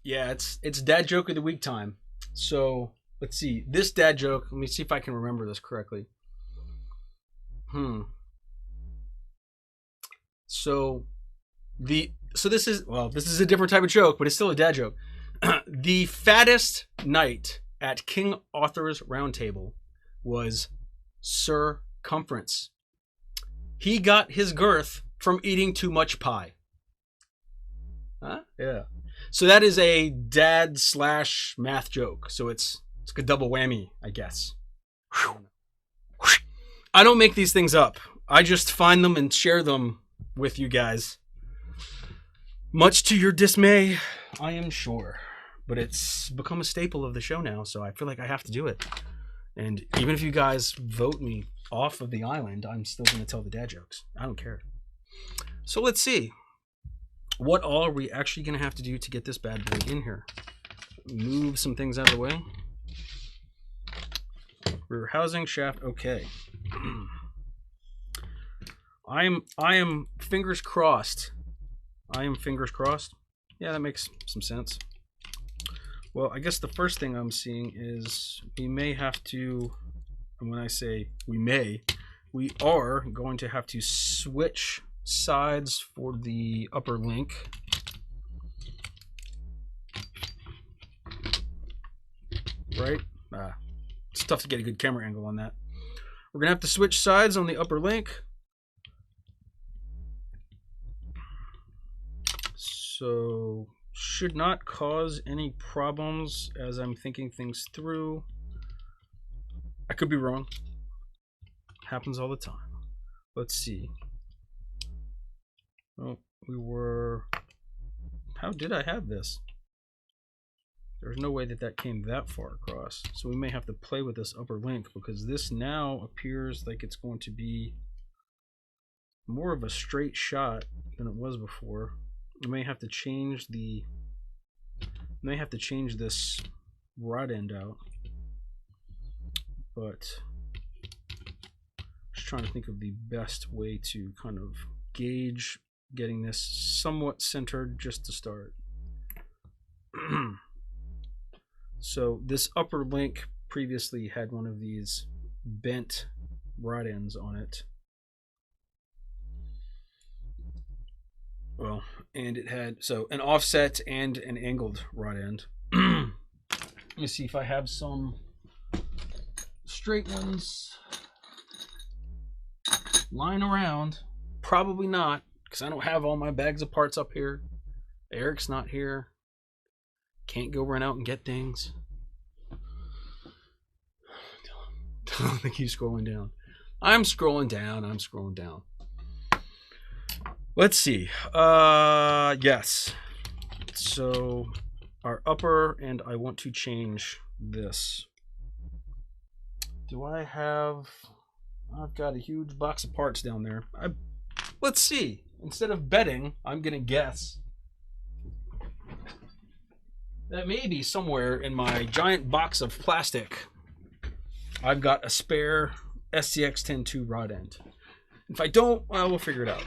Yeah, it's dad joke of the week time. So let's see. This dad joke, let me see if I can remember this correctly. So this is a different type of joke, but it's still a dad joke. The fattest knight at King Arthur's round table was circumference. He got his girth from eating too much pie. Huh? Yeah. So that is a dad / math joke. So it's a double whammy, I guess. I don't make these things up. I just find them and share them with you guys. Much to your dismay, I am sure. But it's become a staple of the show now, so I feel like I have to do it. And even if you guys vote me off of the island, I'm still going to tell the dad jokes. I don't care. So let's see. What all are we actually going to have to do to get this bad boy in here? Move some things out of the way. Rear housing, shaft, okay. I am fingers crossed. I am fingers crossed. Yeah, that makes some sense. Well, I guess the first thing I'm seeing is we may have to, and when I say we are going to have to switch sides for the upper link. Right? It's tough to get a good camera angle on that. We're going to have to switch sides on the upper link. So should not cause any problems as I'm thinking things through. I could be wrong. Happens all the time. Let's see. Oh, how did I have this? There's no way that came that far across. So we may have to play with this upper link because this now appears like it's going to be more of a straight shot than it was before. I may have to change this rod end out, but just trying to think of the best way to kind of gauge getting this somewhat centered just to start. So this upper link previously had one of these bent rod ends on it. Well, and it had an offset and an angled rod end. Let me see if I have some straight ones lying around. Probably not, because I don't have all my bags of parts up here. Eric's not here. Can't go run out and get things. Don't think he's scrolling down. I'm scrolling down. Let's see. Yes. So our upper, and I want to change this. Do I have... I've got a huge box of parts down there. Let's see. Instead of betting, I'm going to guess. That may be somewhere in my giant box of plastic. I've got a spare SCX10-II rod end. If I don't, well, we'll figure it out.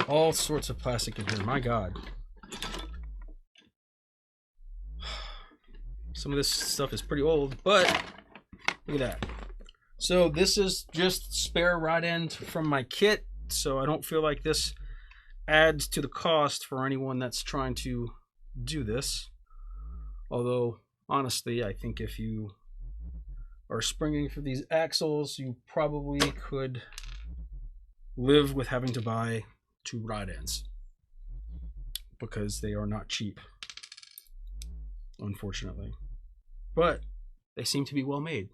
All sorts of plastic in here, my God. Some of this stuff is pretty old, but look at that. So this is just spare rod end from my kit, so I don't feel like this adds to the cost for anyone that's trying to do this. Although, honestly, I think if you are springing for these axles, you probably could live with having to buy 2 rod ends because they are not cheap, unfortunately. But they seem to be well made,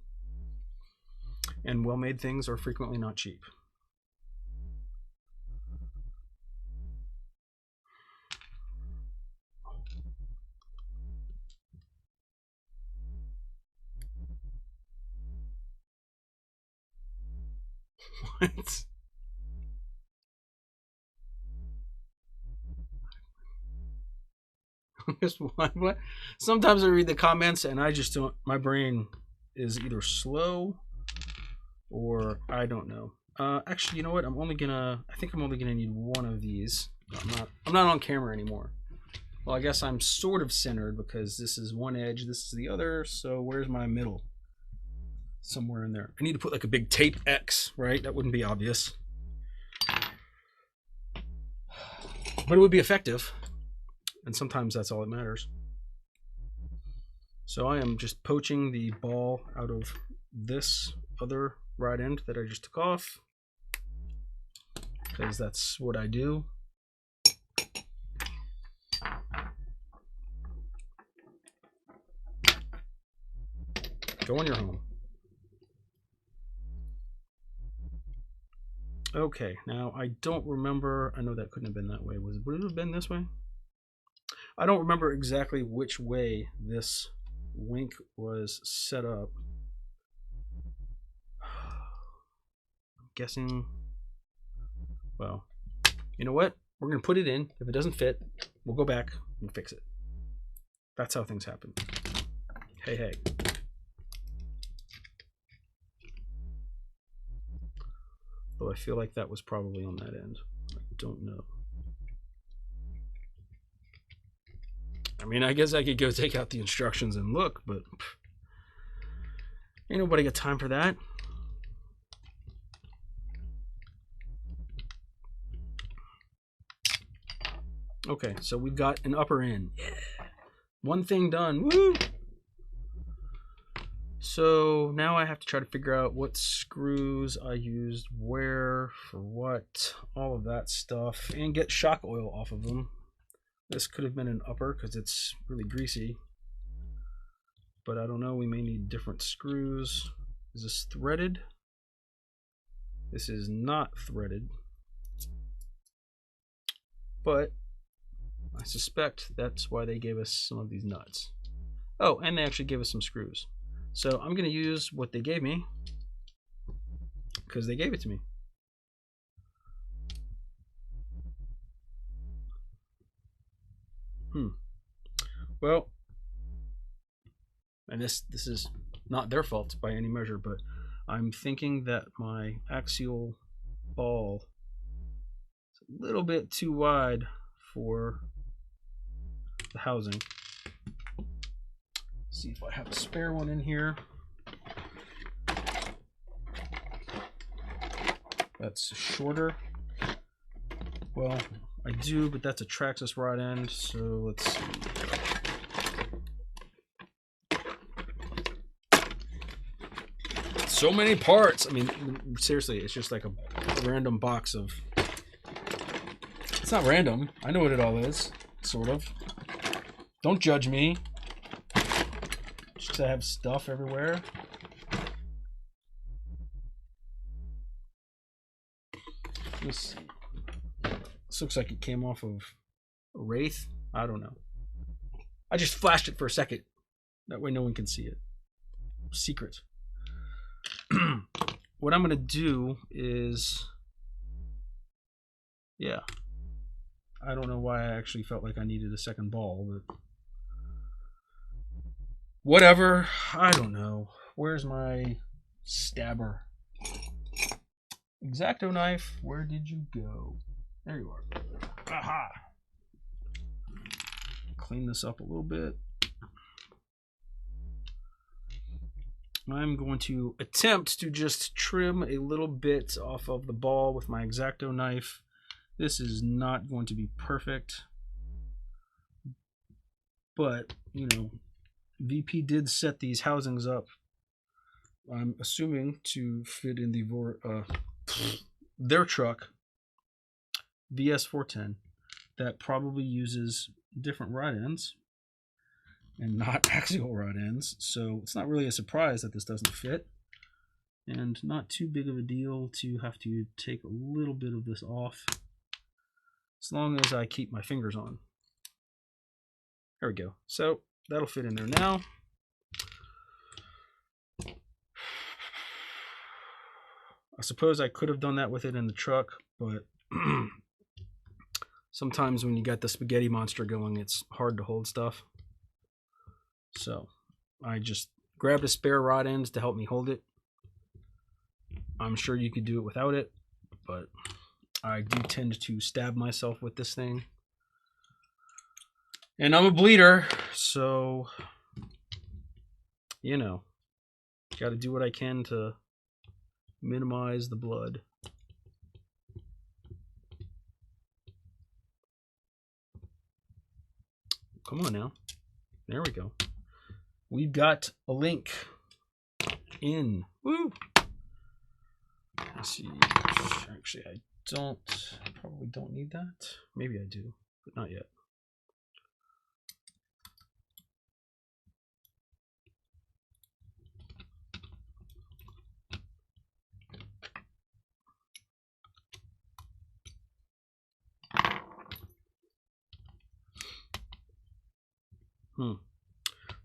and well made things are frequently not cheap. What? What? Sometimes I read the comments and I just don't. My brain is either slow or I don't know. Actually, you know what? I think I'm only gonna need one of these. I'm not on camera anymore. Well, I guess I'm sort of centered because this is one edge, this is the other. So where's my middle? Somewhere in there. I need to put like a big tape X, right? That wouldn't be obvious, but it would be effective. And sometimes that's all that matters. So I am just poaching the ball out of this other right end that I just took off, because that's what I do. Go on your home. Okay, now I don't remember. I know that couldn't have been that way. Would it have been this way? I don't remember exactly which way this link was set up. I'm guessing. Well, you know what? We're going to put it in. If it doesn't fit, we'll go back and fix it. That's how things happen. Hey, hey. Though I feel like that was probably on that end. I don't know. I mean, I guess I could go take out the instructions and look, but ain't nobody got time for that. Okay, so we've got an upper end. Yeah. One thing done. Woo! So now I have to try to figure out what screws I used where for what, all of that stuff, and get shock oil off of them. This could have been an upper because it's really greasy, but I don't know. We may need different screws. Is this threaded? This is not threaded, but I suspect that's why they gave us some of these nuts. Oh, and they actually gave us some screws. So I'm going to use what they gave me because they gave it to me. Well, and this is not their fault by any measure, but I'm thinking that my axial ball is a little bit too wide for the housing. See if I have a spare one in here. That's shorter. Well, I do, but that's a Traxxas rod end, so let's see. So many parts. I mean, seriously, it's just like a random box of... It's not random. I know what it all is, sort of. Don't judge me. Just to have stuff everywhere. Let's see. This looks like it came off of a Wraith. I don't know. I just flashed it for a second. That way no one can see it. Secret. What I'm going to do is... Yeah. I don't know why I actually felt like I needed a second ball, but... Whatever. I don't know. Where's my stabber? X-Acto knife, where did you go? There you are. Aha! Clean this up a little bit. I'm going to attempt to just trim a little bit off of the ball with my X-Acto knife. This is not going to be perfect, but, you know, VP did set these housings up, I'm assuming, to fit in the their truck, VS4-10, that probably uses different rod ends and not axial rod ends. So it's not really a surprise that this doesn't fit, and not too big of a deal to have to take a little bit of this off, as long as I keep my fingers on. There we go. So that'll fit in there now. I suppose I could have done that with it in the truck, but sometimes when you got the spaghetti monster going, it's hard to hold stuff. So I just grabbed a spare rod ends to help me hold it. I'm sure you could do it without it, but I do tend to stab myself with this thing. And I'm a bleeder, so, you know, got to do what I can to minimize the blood. Come on now. There we go. We've got a link in. Woo! Let's see. Actually, I probably don't need that. Maybe I do, but not yet.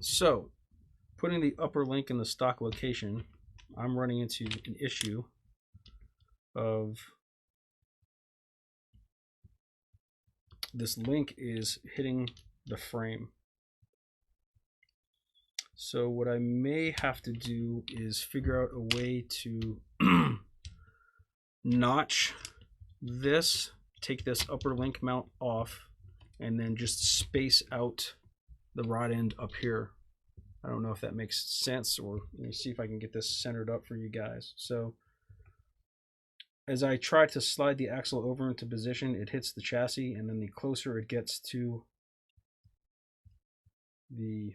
So, putting the upper link in the stock location, I'm running into an issue of this link is hitting the frame. So what I may have to do is figure out a way to notch this, take this upper link mount off, and then just space out the rod end up here. I don't know if that makes sense, or let me see if I can get this centered up for you guys. So as I try to slide the axle over into position, it hits the chassis, and then the closer it gets to the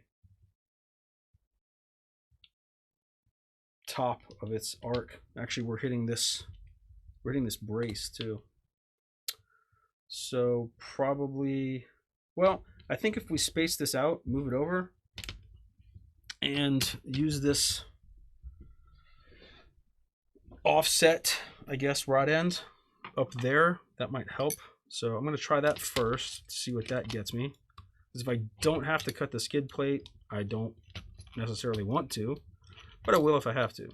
top of its arc, actually we're hitting this brace too. So probably, well, I think if we space this out, move it over, and use this offset, I guess, rod end up there, that might help. So I'm going to try that first, see what that gets me. Because if I don't have to cut the skid plate, I don't necessarily want to, but I will if I have to.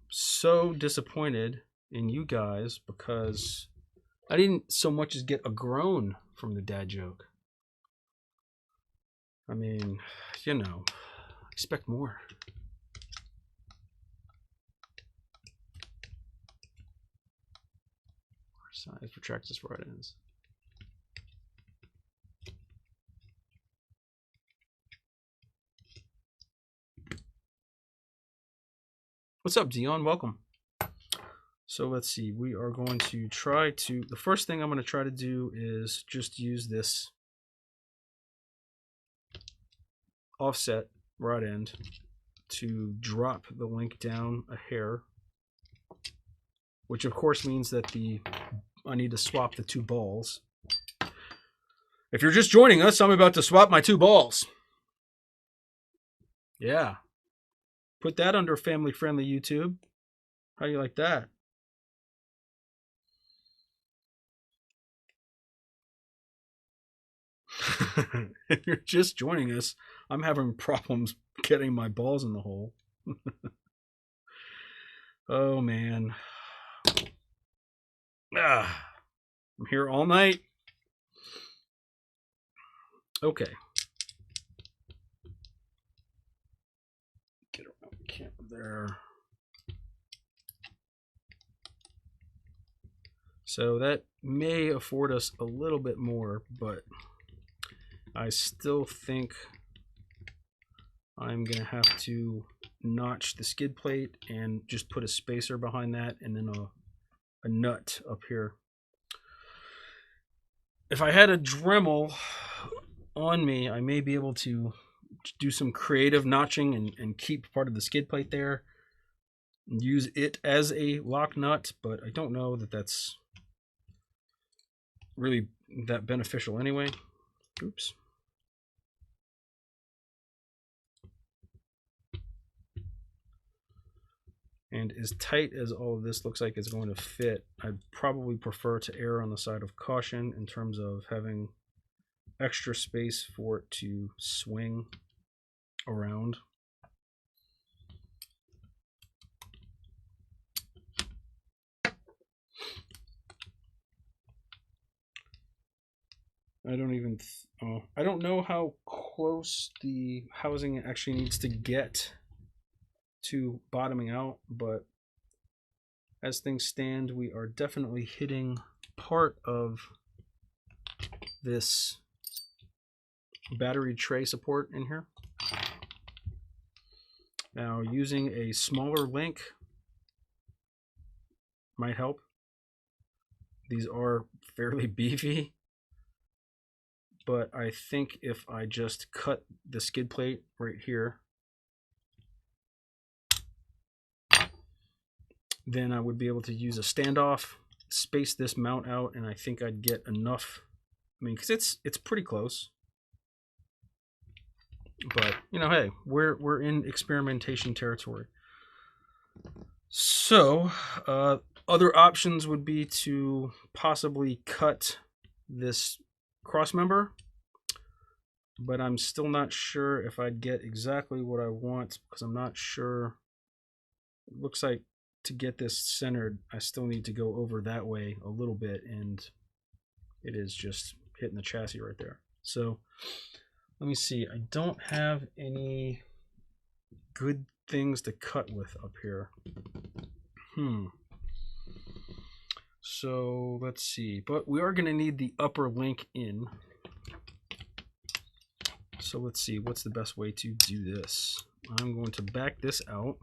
So disappointed in you guys because I didn't so much as get a groan from the dad joke. I mean, you know, expect more. Size retract this right ends. What's up, Dion? Welcome. So let's see, we are going to try to, the first thing I'm going to try to do is just use this offset rod end to drop the link down a hair, which of course means that I need to swap the two balls. If you're just joining us, I'm about to swap my two balls. Yeah. Put that under family-friendly YouTube. How do you like that? If you're just joining us, I'm having problems getting my balls in the hole. Oh, man. I'm here all night. Okay. Get around the camera there. So that may afford us a little bit more, but I still think I'm gonna have to notch the skid plate and just put a spacer behind that, and then a nut up here. If I had a Dremel on me, I may be able to do some creative notching and keep part of the skid plate there and use it as a lock nut, but I don't know that that's really that beneficial anyway. Oops. And as tight as all of this looks like it's going to fit, I'd probably prefer to err on the side of caution in terms of having extra space for it to swing around. I don't know how close the housing actually needs to get to bottoming out, but as things stand, we are definitely hitting part of this battery tray support in here. Now, using a smaller link might help. These are fairly beefy, but I think if I just cut the skid plate right here, then I would be able to use a standoff, space this mount out, and I think I'd get enough. I mean, because it's pretty close. But, you know, hey, we're in experimentation territory. So, other options would be to possibly cut this cross member, but I'm still not sure if I'd get exactly what I want, because I'm not sure. It looks like to get this centered, I still need to go over that way a little bit, and it is just hitting the chassis right there. So let me see. I don't have any good things to cut with up here. So let's see. But we are going to need the upper link in. So let's see. What's the best way to do this? I'm going to back this out.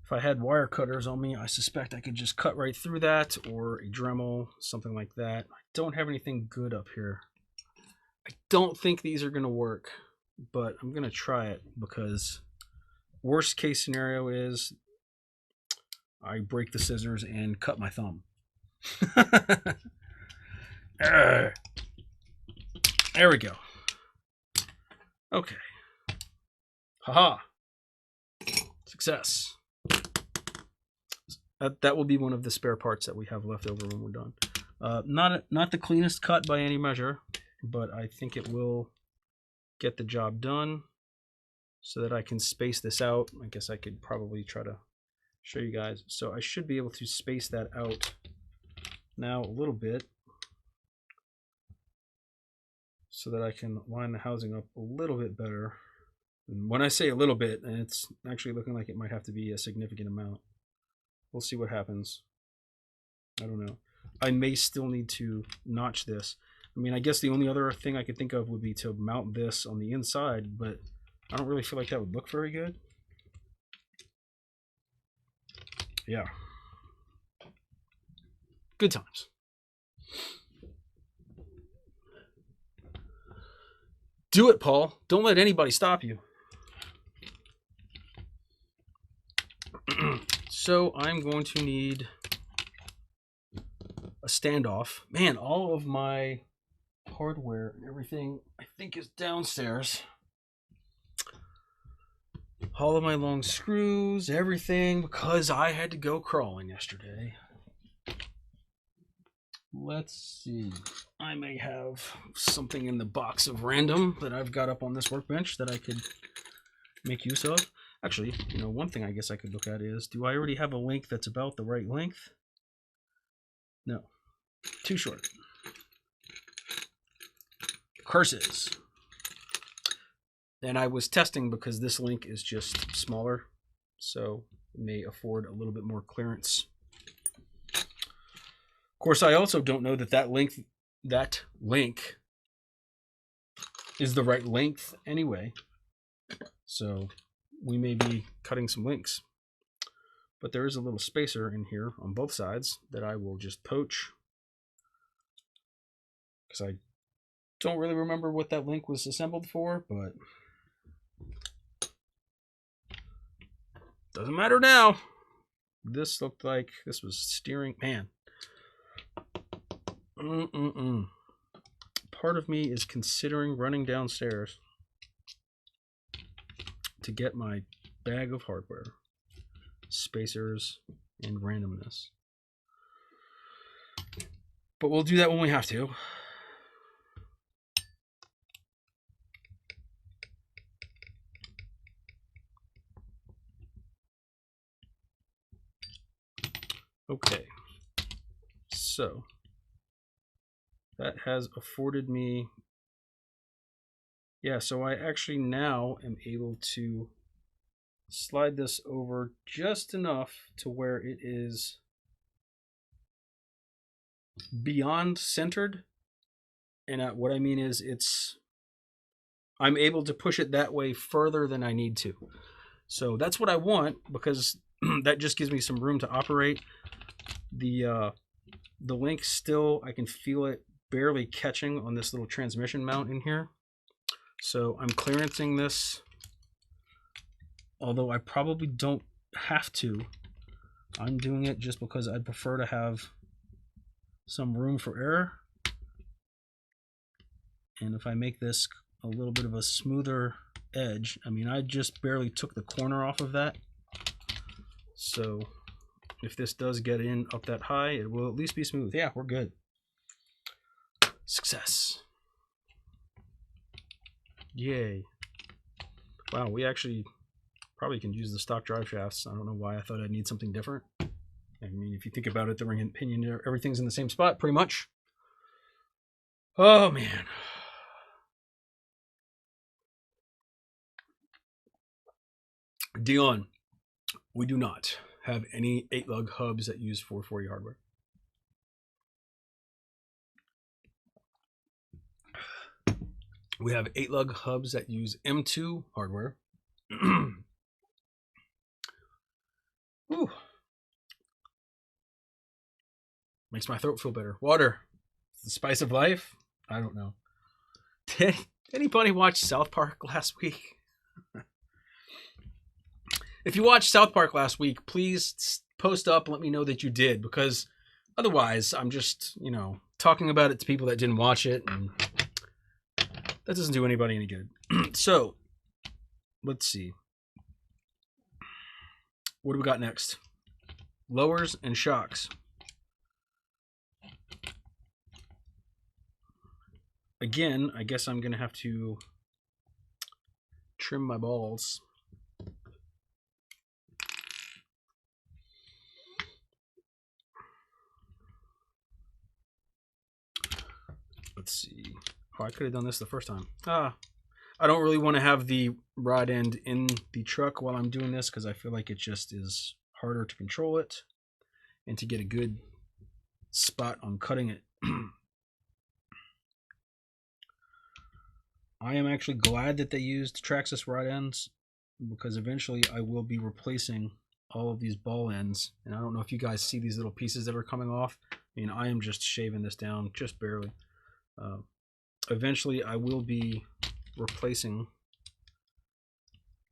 If I had wire cutters on me, I suspect I could just cut right through that, or a Dremel, something like that. I don't have anything good up here. I don't think these are going to work, but I'm going to try it, because worst case scenario is I break the scissors and cut my thumb. There we go. Okay. Haha. Success. That will be one of the spare parts that we have left over when we're done. Not the cleanest cut by any measure, but I think it will get the job done so that I can space this out. I guess I could probably try to show you guys. So I should be able to space that out now a little bit so that I can line the housing up a little bit better. And when I say a little bit, it's actually looking like it might have to be a significant amount. We'll see what happens. I don't know. I may still need to notch this. I mean, I guess the only other thing I could think of would be to mount this on the inside, but I don't really feel like that would look very good. Yeah. Good times. Do it, Paul. Don't let anybody stop you. So I'm going to need a standoff. Man, all of my hardware and everything I think is downstairs. All of my long screws, everything, because I had to go crawling yesterday. Let's see. I may have something in the box of random that I've got up on this workbench that I could make use of. Actually, you know, one thing I guess I could look at is, do I already have a link that's about the right length? No. Too short. Curses. And I was testing because this link is just smaller, so it may afford a little bit more clearance. Of course, I also don't know that that link is the right length anyway. So we may be cutting some links. But there is a little spacer in here on both sides that I will just poach, because I don't really remember what that link was assembled for, but doesn't matter now. This looked like this was steering, man. Part of me is considering running downstairs to get my bag of hardware, spacers, and randomness. But we'll do that when we have to. Okay, so that has afforded me, yeah, so I actually now am able to slide this over just enough to where it is beyond centered. And what I mean is I'm able to push it that way further than I need to. So that's what I want, because that just gives me some room to operate. The link still, I can feel it barely catching on this little transmission mount in here. So I'm clearancing this, although I probably don't have to. I'm doing it just because I'd prefer to have some room for error. And if I make this a little bit of a smoother edge, I mean, I just barely took the corner off of that. So if this does get in up that high, it will at least be smooth. Yeah, we're good. Success. Yay. Wow, we actually probably can use the stock drive shafts. I don't know why I thought I'd need something different. I mean, if you think about it, the ring and pinion, everything's in the same spot pretty much. Oh man. Dion, we do not have any 8-lug hubs that use 440 hardware. We have 8-lug hubs that use M2 hardware. Ooh. Makes my throat feel better. Water. It's the spice of life? I don't know. Did anybody watch South Park last week? If you watched South Park last week, please post up and let me know that you did, because otherwise I'm just, talking about it to people that didn't watch it, and that doesn't do anybody any good. So, let's see. What do we got next? Lowers and shocks. Again, I guess I'm going to have to trim my balls. Let's see. Oh, I could have done this the first time. I don't really want to have the rod end in the truck while I'm doing this, because I feel like it just is harder to control it and to get a good spot on cutting it. I am actually glad that they used Traxxas rod ends, because eventually I will be replacing all of these ball ends. And I don't know if you guys see these little pieces that are coming off. I mean, I am just shaving this down just barely. Eventually I will be replacing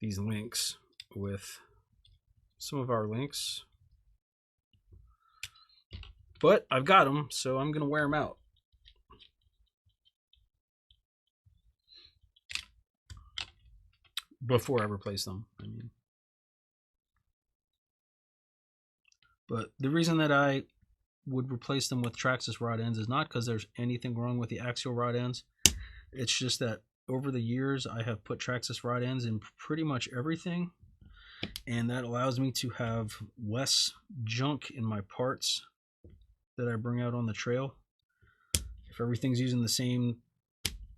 these links with some of our links, but I've got them, so I'm gonna wear them out. Before I replace them, I mean. But the reason that I would replace them with Traxxas rod ends is not because there's anything wrong with the Axial rod ends. It's just that over the years I have put Traxxas rod ends in pretty much everything, and that allows me to have less junk in my parts that I bring out on the trail if everything's using the same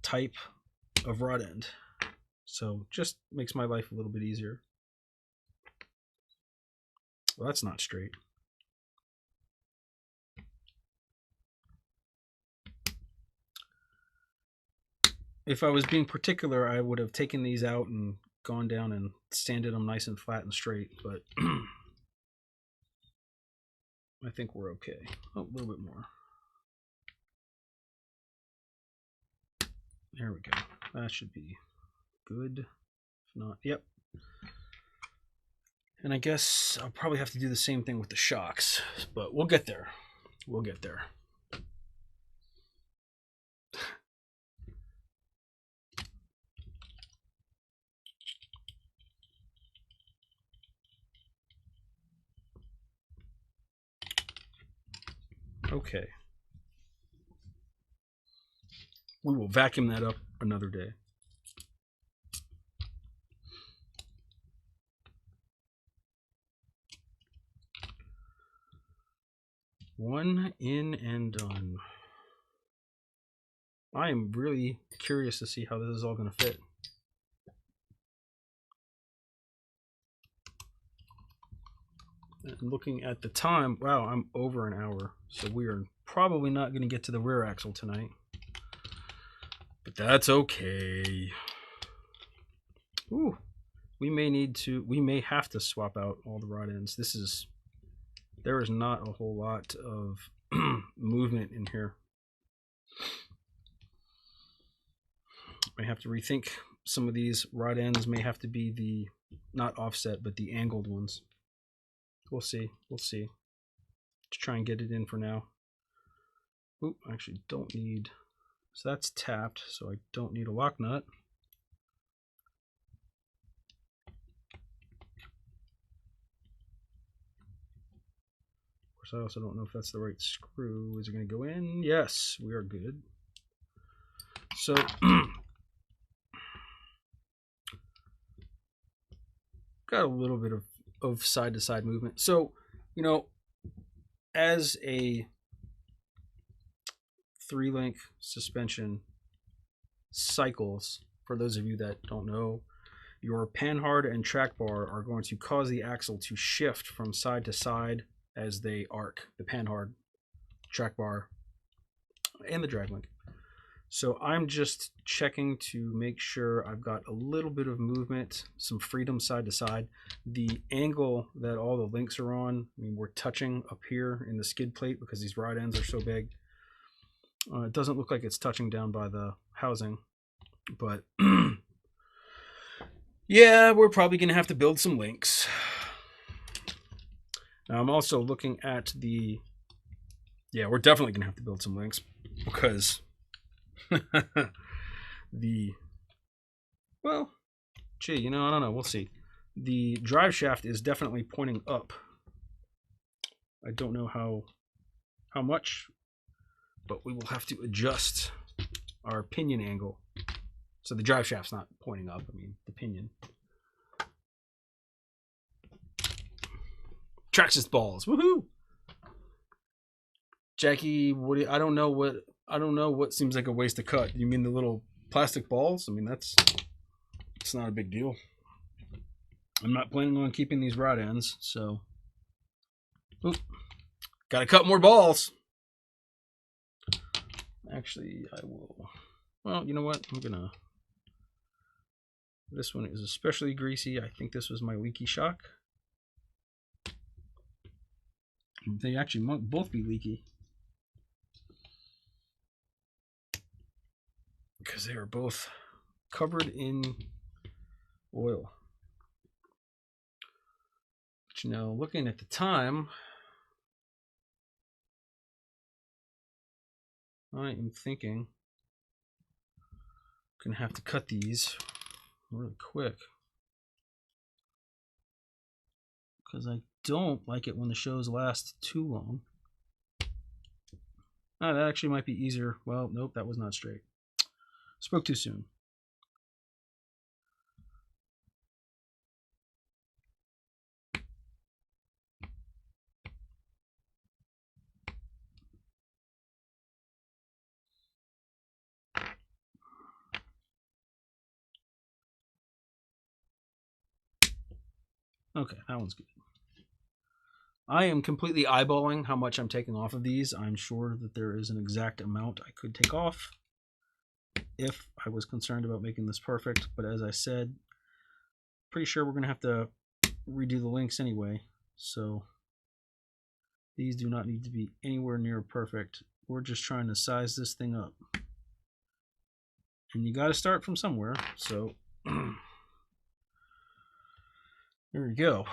type of rod end. So just makes my life a little bit easier. Well, that's not straight. If I was being particular, I would have taken these out and gone down and sanded them nice and flat and straight, but I think we're okay. Oh, a little bit more. There we go. That should be good. If not, yep. And I guess I'll probably have to do the same thing with the shocks, but we'll get there. We'll get there. Okay. We will vacuum that up another day. One in and done. I am really curious to see how this is all going to fit. And looking at the time, wow, I'm over an hour. So we are probably not going to get to the rear axle tonight. But that's okay. Ooh, we may have to swap out all the rod ends. There is not a whole lot of movement in here. I have to rethink some of these rod ends. May have to be the, not offset, but the angled ones. We'll see. We'll see. Let's try and get it in for now. Oop, I actually don't need, so that's tapped, so I don't need a lock nut. I also don't know if that's the right screw. Is it going to go in? Yes, we are good. So got a little bit of side-to-side movement. So, you know, as a 3-link suspension cycles, for those of you that don't know, your panhard and track bar are going to cause the axle to shift from side to side as they arc, the panhard, track bar, and the drag link. So I'm just checking to make sure I've got a little bit of movement, some freedom side to side. The angle that all the links are on, I mean, we're touching up here in the skid plate because these rod ends are so big. It doesn't look like it's touching down by the housing, but yeah, we're probably going to have to build some links. Now I'm also looking at the, yeah, we're definitely going to have to build some links because well, gee, you know, I don't know. We'll see. The drive shaft is definitely pointing up. I don't know how much, but we will have to adjust our pinion angle. So the drive shaft's not pointing up. I mean, the pinion. Traxxas balls, woohoo! Jackie, I don't know what seems like a waste to cut. You mean the little plastic balls? I mean, it's not a big deal. I'm not planning on keeping these rod ends, so gotta cut more balls. Actually, I will. Well, you know what? This one is especially greasy. I think this was my leaky shock. They actually might both be leaky because they are both covered in oil. But you know, looking at the time, I am thinking I'm gonna have to cut these really quick because I don't like it when the shows last too long. Oh, that actually might be easier. Well, nope, that was not straight. Spoke too soon. Okay, that one's good. I am completely eyeballing how much I'm taking off of these. I'm sure that there is an exact amount I could take off if I was concerned about making this perfect. But as I said, pretty sure we're going to have to redo the links anyway. So these do not need to be anywhere near perfect. We're just trying to size this thing up. And you got to start from somewhere. So there we go.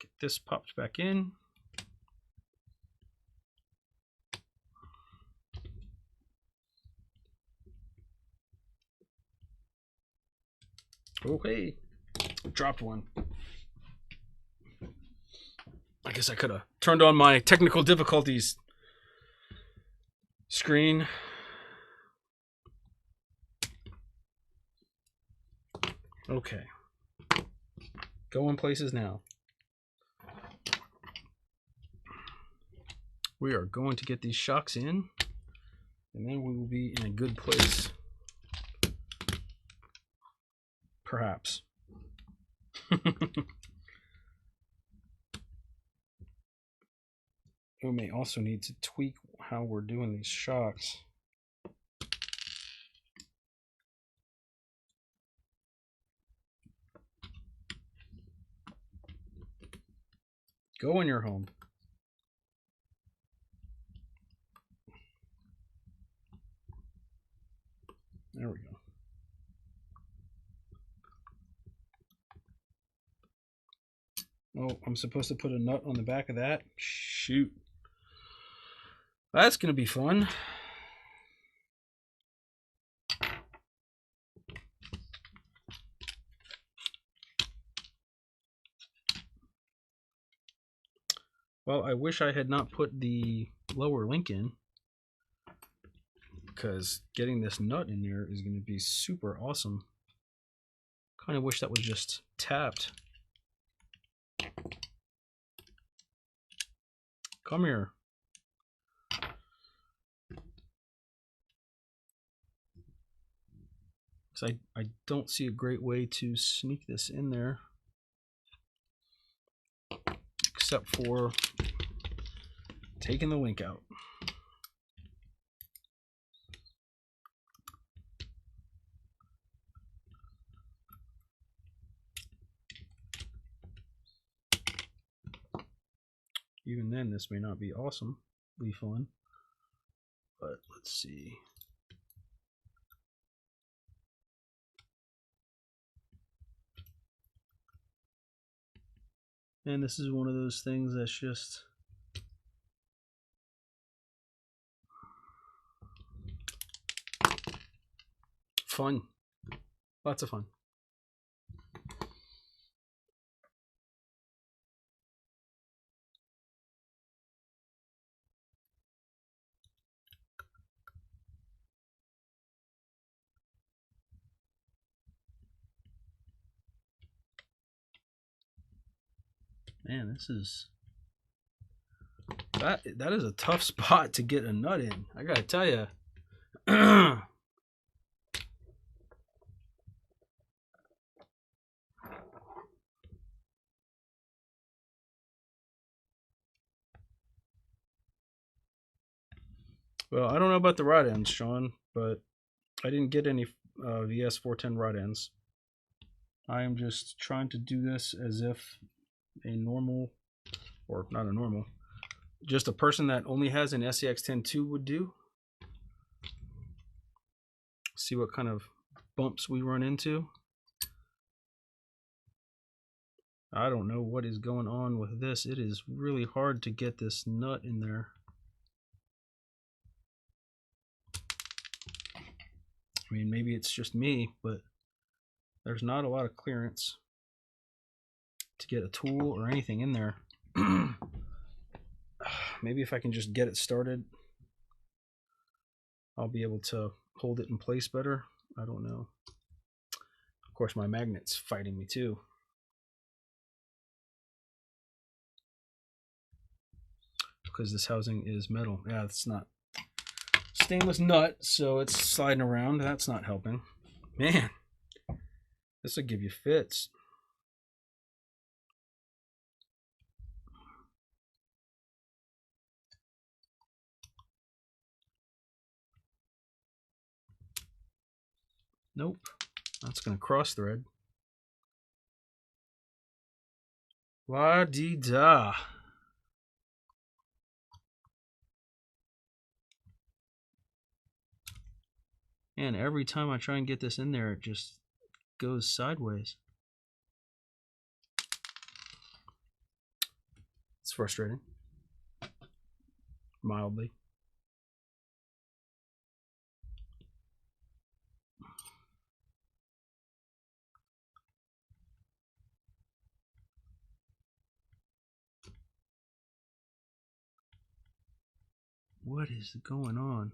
Get this popped back in. Okay, dropped one. I guess I could have turned on my technical difficulties screen. Okay. Going places now. We are going to get these shocks in, and then we will be in a good place. Perhaps. We may also need to tweak how we're doing these shocks. Go in your home. There we go. Oh, I'm supposed to put a nut on the back of that? Shoot. That's going to be fun. Well, I wish I had not put the lower link in, because getting this nut in there is going to be super awesome. Kind of wish that was just tapped. Come here. So I don't see a great way to sneak this in there, except for taking the link out. Even then, this may not be awesome, be fun, but let's see. And this is one of those things that's just fun. Lots of fun. Man, this is that is a tough spot to get a nut in. I gotta tell you. Well, I don't know about the rod ends, Sean, but I didn't get any VS4-10 rod ends. I am just trying to do this as if a normal, or not a normal, just a person that only has an SCX10-II would do. See what kind of bumps we run into. I don't know what is going on with this. It is really hard to get this nut in there. I mean, maybe it's just me, but there's not a lot of clearance to get a tool or anything in there. Maybe if I can just get it started, I'll be able to hold it in place better. I don't know. Of course, my magnet's fighting me too. Because this housing is metal. Yeah, it's not stainless nut, so it's sliding around. That's not helping. Man, this will give you fits. Nope, that's going to cross thread. La-dee-da. And every time I try and get this in there, it just goes sideways. It's frustrating. Mildly. What is going on?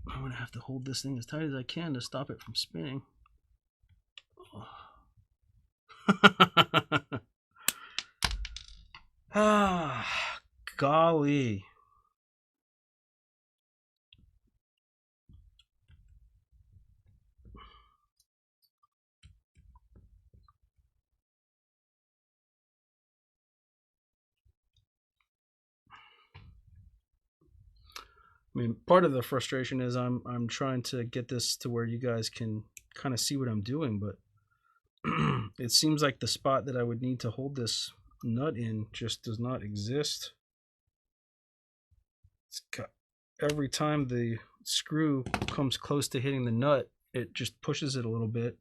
I'm going to have to hold this thing as tight as I can to stop it from spinning. Ah, golly. I mean, part of the frustration is I'm trying to get this to where you guys can kind of see what I'm doing, but it seems like the spot that I would need to hold this nut in just does not exist. It's got, every time the screw comes close to hitting the nut, it just pushes it a little bit.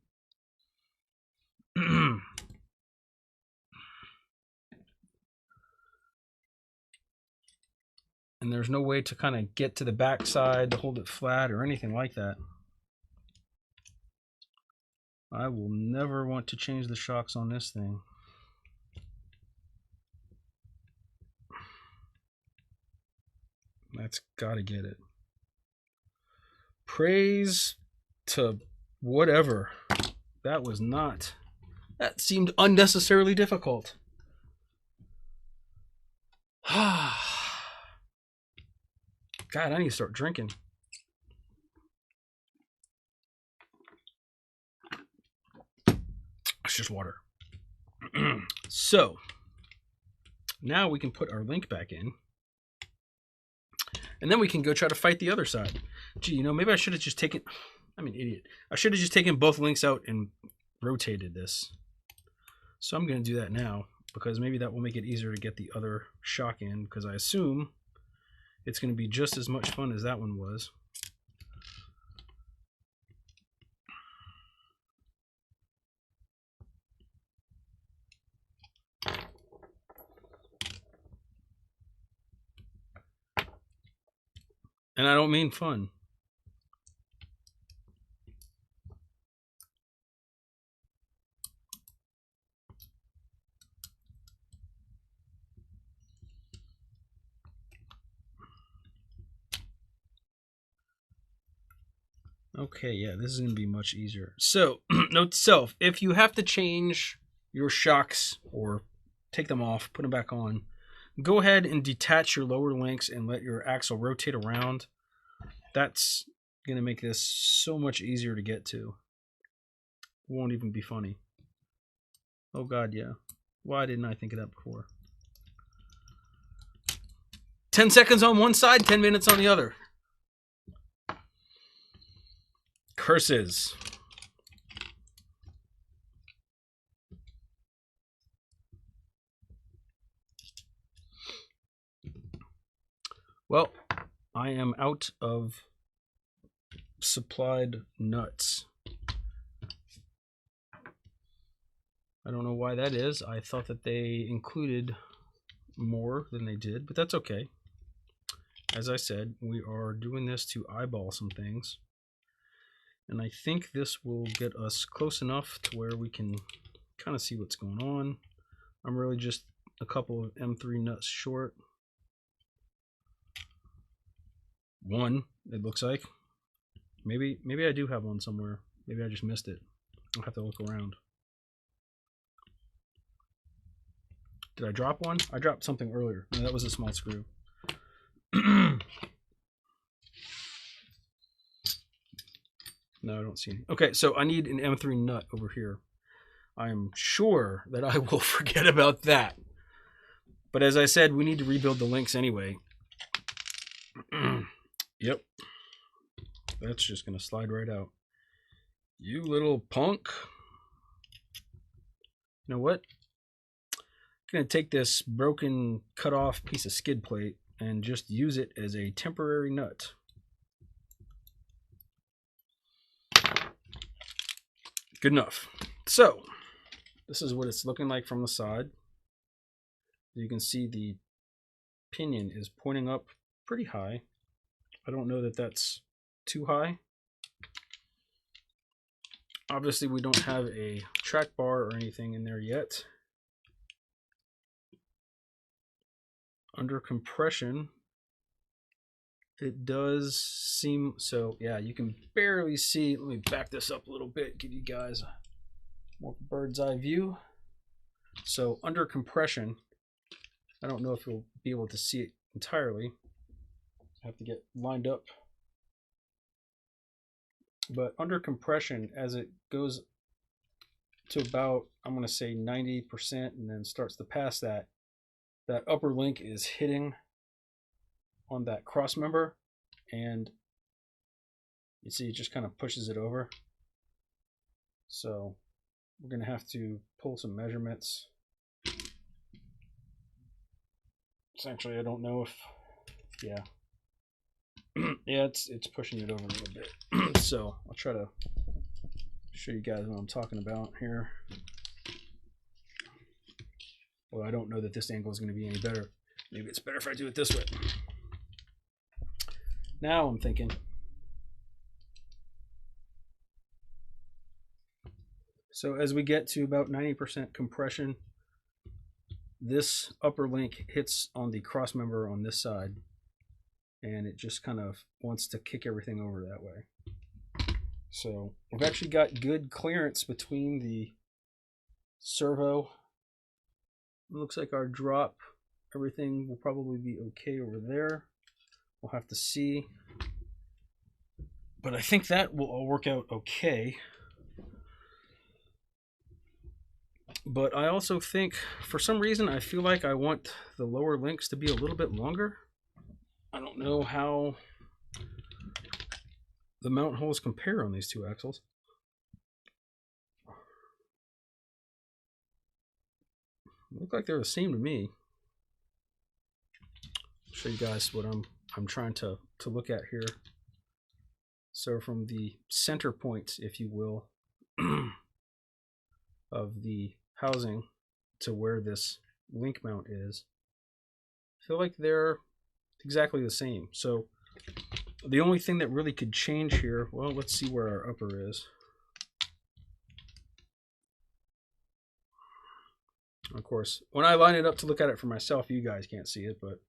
And there's no way to kind of get to the back side to hold it flat or anything like that. I will never want to change the shocks on this thing. That's gotta get it. Praise to whatever. That was not. That seemed unnecessarily difficult. God, I need to start drinking. It's just water. So, now we can put our link back in. And then we can go try to fight the other side. Gee, you know, maybe I should have just taken... I'm an idiot. I should have just taken both links out and rotated this. So I'm going to do that now, because maybe that will make it easier to get the other shock in, because I assume it's going to be just as much fun as that one was. And I don't mean fun. Okay, yeah, this is going to be much easier. So, note to self, if you have to change your shocks or take them off, put them back on, go ahead and detach your lower links and let your axle rotate around. That's going to make this so much easier to get to. It won't even be funny. Oh God, yeah. Why didn't I think of that before? 10 seconds on one side, 10 minutes on the other. Curses. Well, I am out of supplied nuts. I don't know why that is. I thought that they included more than they did, but that's okay. As I said, we are doing this to eyeball some things. And I think this will get us close enough to where we can kind of see what's going on. I'm really just a couple of M3 nuts short. One, it looks like. Maybe I do have one somewhere. Maybe I just missed it. I'll have to look around. Did I drop one? I dropped something earlier. No, that was a small screw. No, I don't see any. Okay, so I need an M3 nut over here. I'm sure that I will forget about that. But as I said, we need to rebuild the links anyway. Yep. That's just going to slide right out. You little punk. You know what? I'm going to take this broken, cut off piece of skid plate and just use it as a temporary nut. Good enough. So, this is what it's looking like from the side. You can see the pinion is pointing up pretty high. I don't know that that's too high. Obviously, we don't have a track bar or anything in there yet. Under compression, it does seem so. Yeah, you can barely see. Let me back this up a little bit, give you guys a more bird's eye view. So under compression, I don't know if you'll be able to see it entirely. I have to get lined up. But under compression, as it goes to about, I'm going to say 90% and then starts to pass that, that upper link is hitting on that cross member, and you see it just kind of pushes it over. So we're going to have to pull some measurements. Essentially, I don't know if, yeah. Yeah, it's pushing it over a little bit. So I'll try to show you guys what I'm talking about here. Well, I don't know that this angle is going to be any better. Maybe it's better if I do it this way. Now I'm thinking. So as we get to about 90% compression, this upper link hits on the cross member on this side, and it just kind of wants to kick everything over that way. So we've actually got good clearance between the servo. It looks like our drop, everything will probably be okay over there. We'll have to see. But I think that will all work out okay. But I also think, for some reason, I feel like I want the lower links to be a little bit longer. I don't know how the mount holes compare on these two axles. Look like they're the same to me. I'll show you guys what I'm trying to look at here. So from the center point, if you will, of the housing to where this link mount is, I feel like they're exactly the same. So the only thing that really could change here, well, let's see where our upper is. Of course, when I line it up to look at it for myself, you guys can't see it, but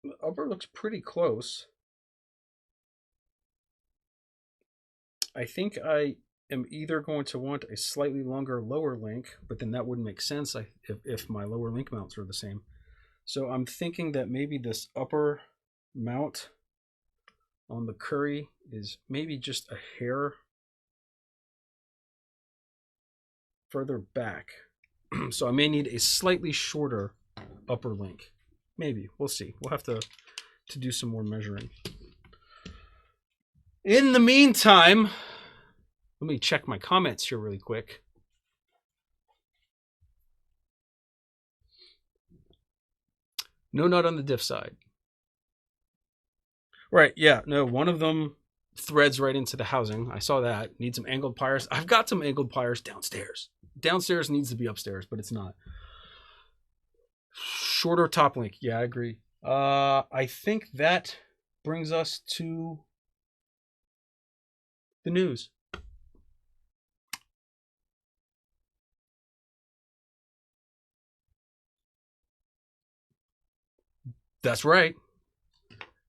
the upper looks pretty close. I think I am either going to want a slightly longer lower link, but then that wouldn't make sense if my lower link mounts are the same. So I'm thinking that maybe this upper mount on the Curry is maybe just a hair further back. So I may need a slightly shorter upper link. Maybe. We'll see. We'll have to do some more measuring. In the meantime, let me check my comments here really quick. No nut on the diff side. Right, yeah, no, one of them threads right into the housing. I saw that. Need some angled pliers. I've got some angled pliers downstairs. Downstairs needs to be upstairs, but it's not. Shorter top link. Yeah, I agree. I think that brings us to the news. That's right.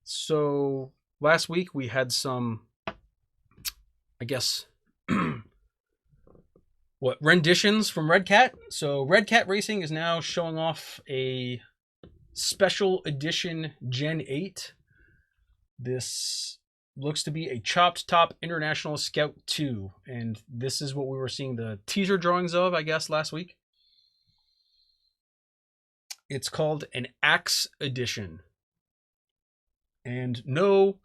So last week we had some, I guess, what, renditions from Red Cat. So Red Cat Racing is now showing off a special edition Gen 8. This looks to be a chopped top International Scout 2, and this is what we were seeing the teaser drawings of, I guess, last week. It's called an Axe Edition. And no,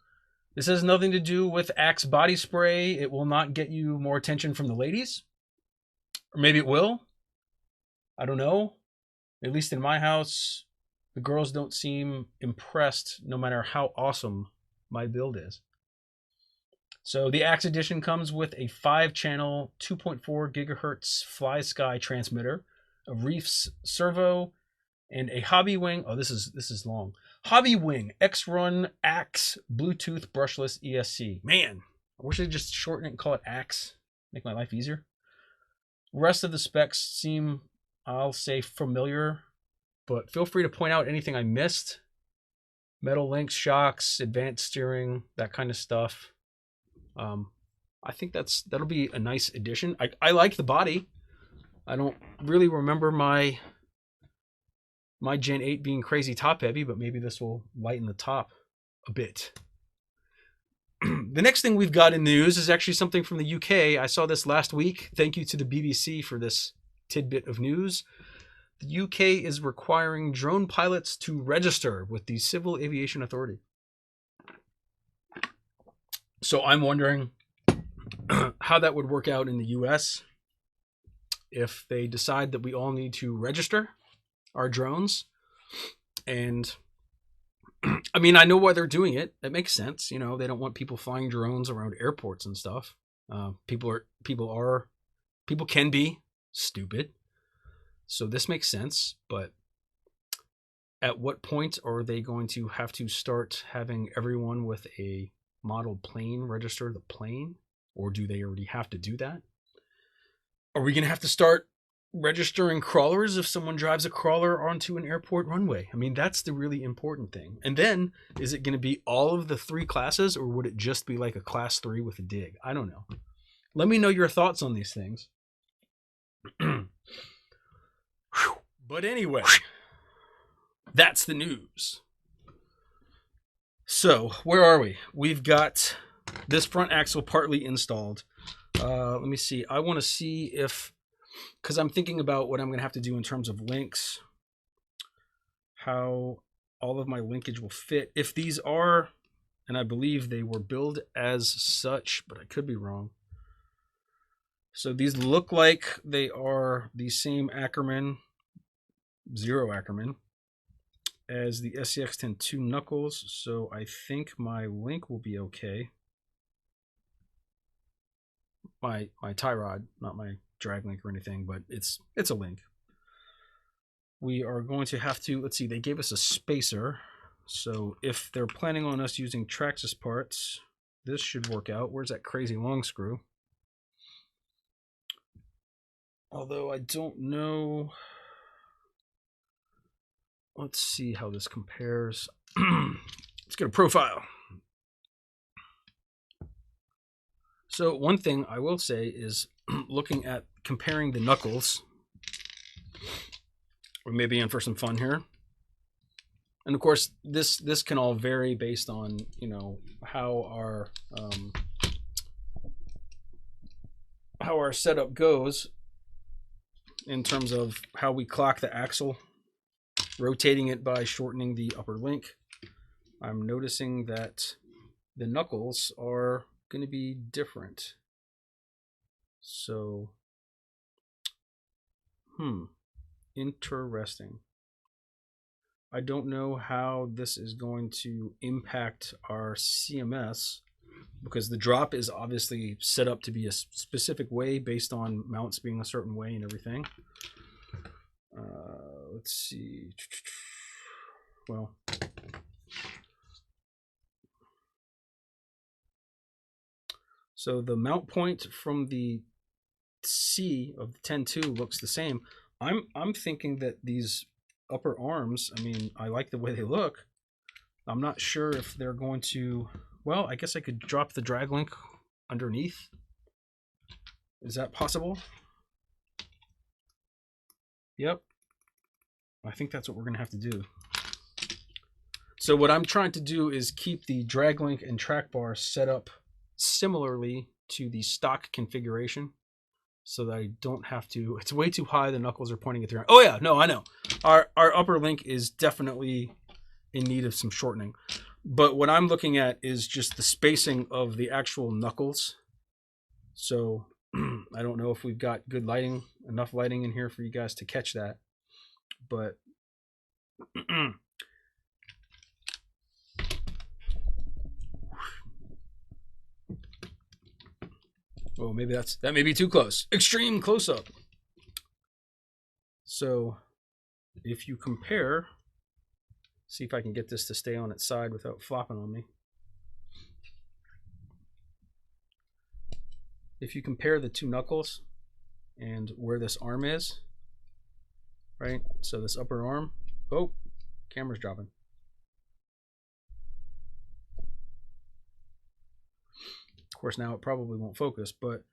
this has nothing to do with Axe body spray. It will not get you more attention from the ladies. Or maybe it will. I don't know. At least in my house, the girls don't seem impressed no matter how awesome my build is. So the Axe Edition comes with a 5-channel 2.4 gigahertz Fly Sky transmitter, a Reefs servo, and a Hobby Wing. Oh, this is long. Hobby Wing X-Run Axe Bluetooth brushless ESC. Man, I wish they'd just shorten it and call it Axe. Make my life easier. Rest of the specs seem, I'll say, familiar. But feel free to point out anything I missed. Metal links, shocks, advanced steering, that kind of stuff. I think that'll be a nice addition. I like the body. I don't really remember my Gen 8 being crazy top heavy, but maybe this will lighten the top a bit. The next thing we've got in the news is actually something from the UK. I saw this last week. Thank you to the BBC for this tidbit of news. The UK is requiring drone pilots to register with the Civil Aviation Authority. So I'm wondering how that would work out in the US if they decide that we all need to register our drones. And I mean, I know why they're doing it. It makes sense. You know, they don't want people flying drones around airports and stuff. People can be stupid. So this makes sense, but at what point are they going to have to start having everyone with a model plane register the plane? Or do they already have to do that? Are we going to have to start registering crawlers if someone drives a crawler onto an airport runway? I mean, that's the really important thing. And then, is it going to be all of the 3 classes, or would it just be like a class 3 with a dig? I don't know. Let me know your thoughts on these things. But anyway, that's the news. So, where are we? We've got this front axle partly installed. Let me see. I want to see if, because I'm thinking about what I'm going to have to do in terms of links, how all of my linkage will fit. If these are, and I believe they were billed as such, but I could be wrong. So these look like they are the same Ackerman, 0 Ackerman, as the SCX10-II Knuckles. So I think my link will be okay. My tie rod, not my drag link or anything, but it's a link. We are going to have to, let's see, they gave us a spacer. So if they're planning on us using Traxxas parts, this should work out. Where's that crazy long screw? Although I don't know. Let's see how this compares. Let's get a profile. So one thing I will say is looking at comparing the knuckles. We may be in for some fun here. And of course, this can all vary based on, you know, how our setup goes in terms of how we clock the axle, rotating it by shortening the upper link. I'm noticing that the knuckles are going to be different. So, interesting. I don't know how this is going to impact our CMS, because the drop is obviously set up to be a specific way based on mounts being a certain way and everything. Let's see. Well, so the mount point from the C of the 10-II looks the same. I'm thinking that these upper arms, I mean, I like the way they look. I'm not sure if they're going to, well, I guess I could drop the drag link underneath. Is that possible? Yep. I think that's what we're going to have to do. So what I'm trying to do is keep the drag link and track bar set up similarly to the stock configuration, so that I don't have to, it's way too high, the knuckles are pointing at the ground. Oh yeah, no, I know. Our upper link is definitely in need of some shortening. But what I'm looking at is just the spacing of the actual knuckles. So I don't know if we've got good lighting, enough lighting in here for you guys to catch that. But oh, maybe that may be too close. Extreme close up. So if you compare, see if I can get this to stay on its side without flopping on me. If you compare the 2 knuckles and where this arm is, right? So this upper arm, Oh, camera's dropping. Of course, now it probably won't focus, but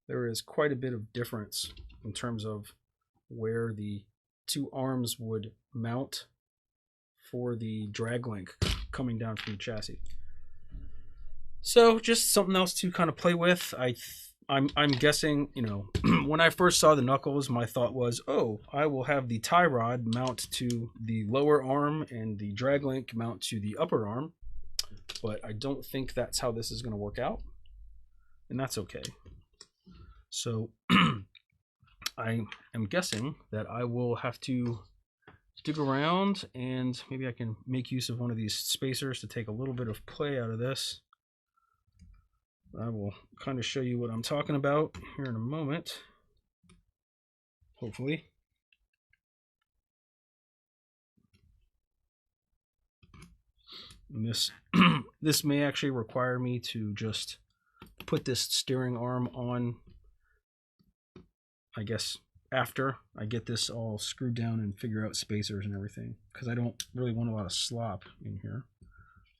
there is quite a bit of difference in terms of where the two arms would mount for the drag link coming down from the chassis. So just something else to kind of play with. I'm guessing, you know, when I first saw the Knuckles, my thought was, oh, I will have the tie rod mount to the lower arm and the drag link mount to the upper arm. But I don't think that's how this is going to work out. And that's okay. So I am guessing that I will have to dig around, and maybe I can make use of one of these spacers to take a little bit of play out of this. I will kind of show you what I'm talking about here in a moment, hopefully. And this may actually require me to just put this steering arm on, I guess, after I get this all screwed down and figure out spacers and everything, because I don't really want a lot of slop in here.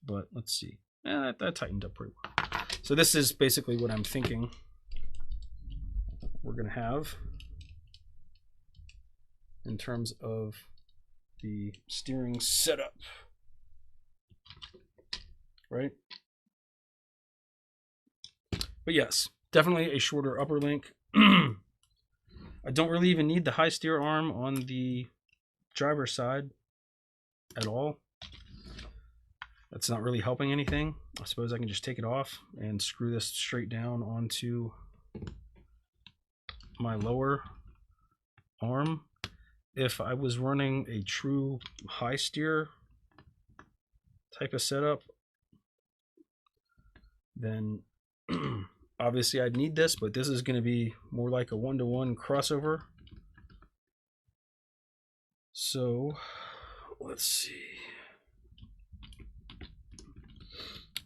But let's see. That tightened up pretty well. So this is basically what I'm thinking we're going to have in terms of the steering setup, right? But yes, definitely a shorter upper link. I don't really even need the high steer arm on the driver's side at all. That's not really helping anything. I suppose I can just take it off and screw this straight down onto my lower arm. If I was running a true high steer type of setup, then obviously I'd need this, but this is going to be more like a one-to-one crossover. So let's see.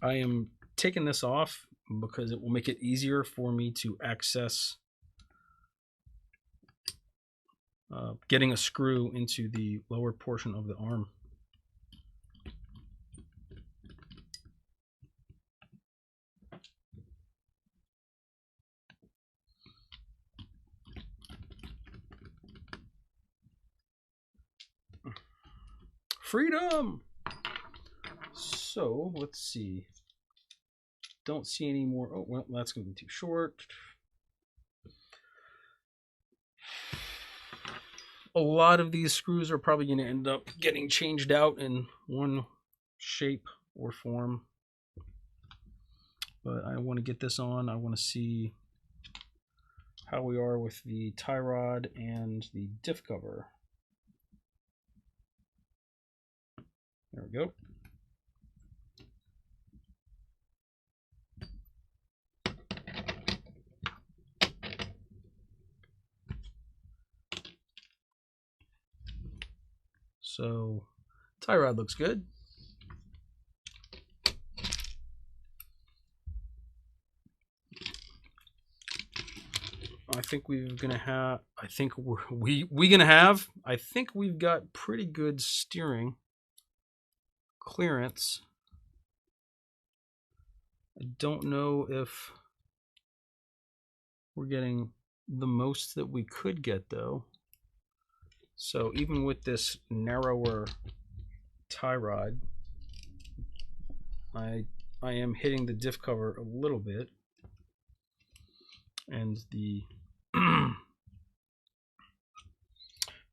I am taking this off because it will make it easier for me to access getting a screw into the lower portion of the arm. Freedom! So let's see. Don't see any more. Oh, well, that's going to be too short. A lot of these screws are probably going to end up getting changed out in one shape or form. But I want to get this on. I want to see how we are with the tie rod and the diff cover. There we go. So tie rod looks good. I think we've got pretty good steering clearance. I don't know if we're getting the most that we could get though. So even with this narrower tie rod, I am hitting the diff cover a little bit, and the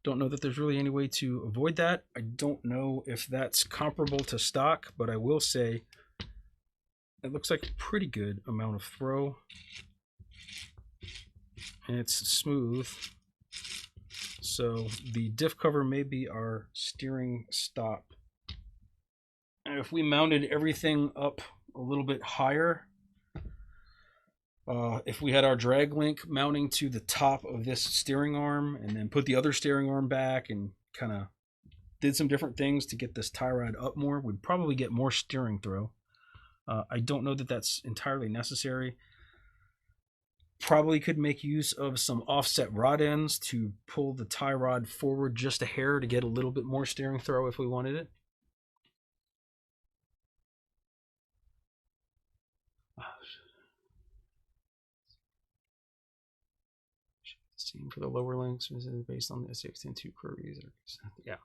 don't know that there's really any way to avoid that. I don't know if that's comparable to stock, but I will say it looks like a pretty good amount of throw, and it's smooth. So the diff cover may be our steering stop. And if we mounted everything up a little bit higher, if we had our drag link mounting to the top of this steering arm and then put the other steering arm back and kind of did some different things to get this tie rod up more, we'd probably get more steering throw. I don't know that that's entirely necessary. probably could make use of some offset rod ends to pull the tie rod forward just a hair to get a little bit more steering throw if we wanted it. Same for the lower links based on the SCX10-II curves. Yeah.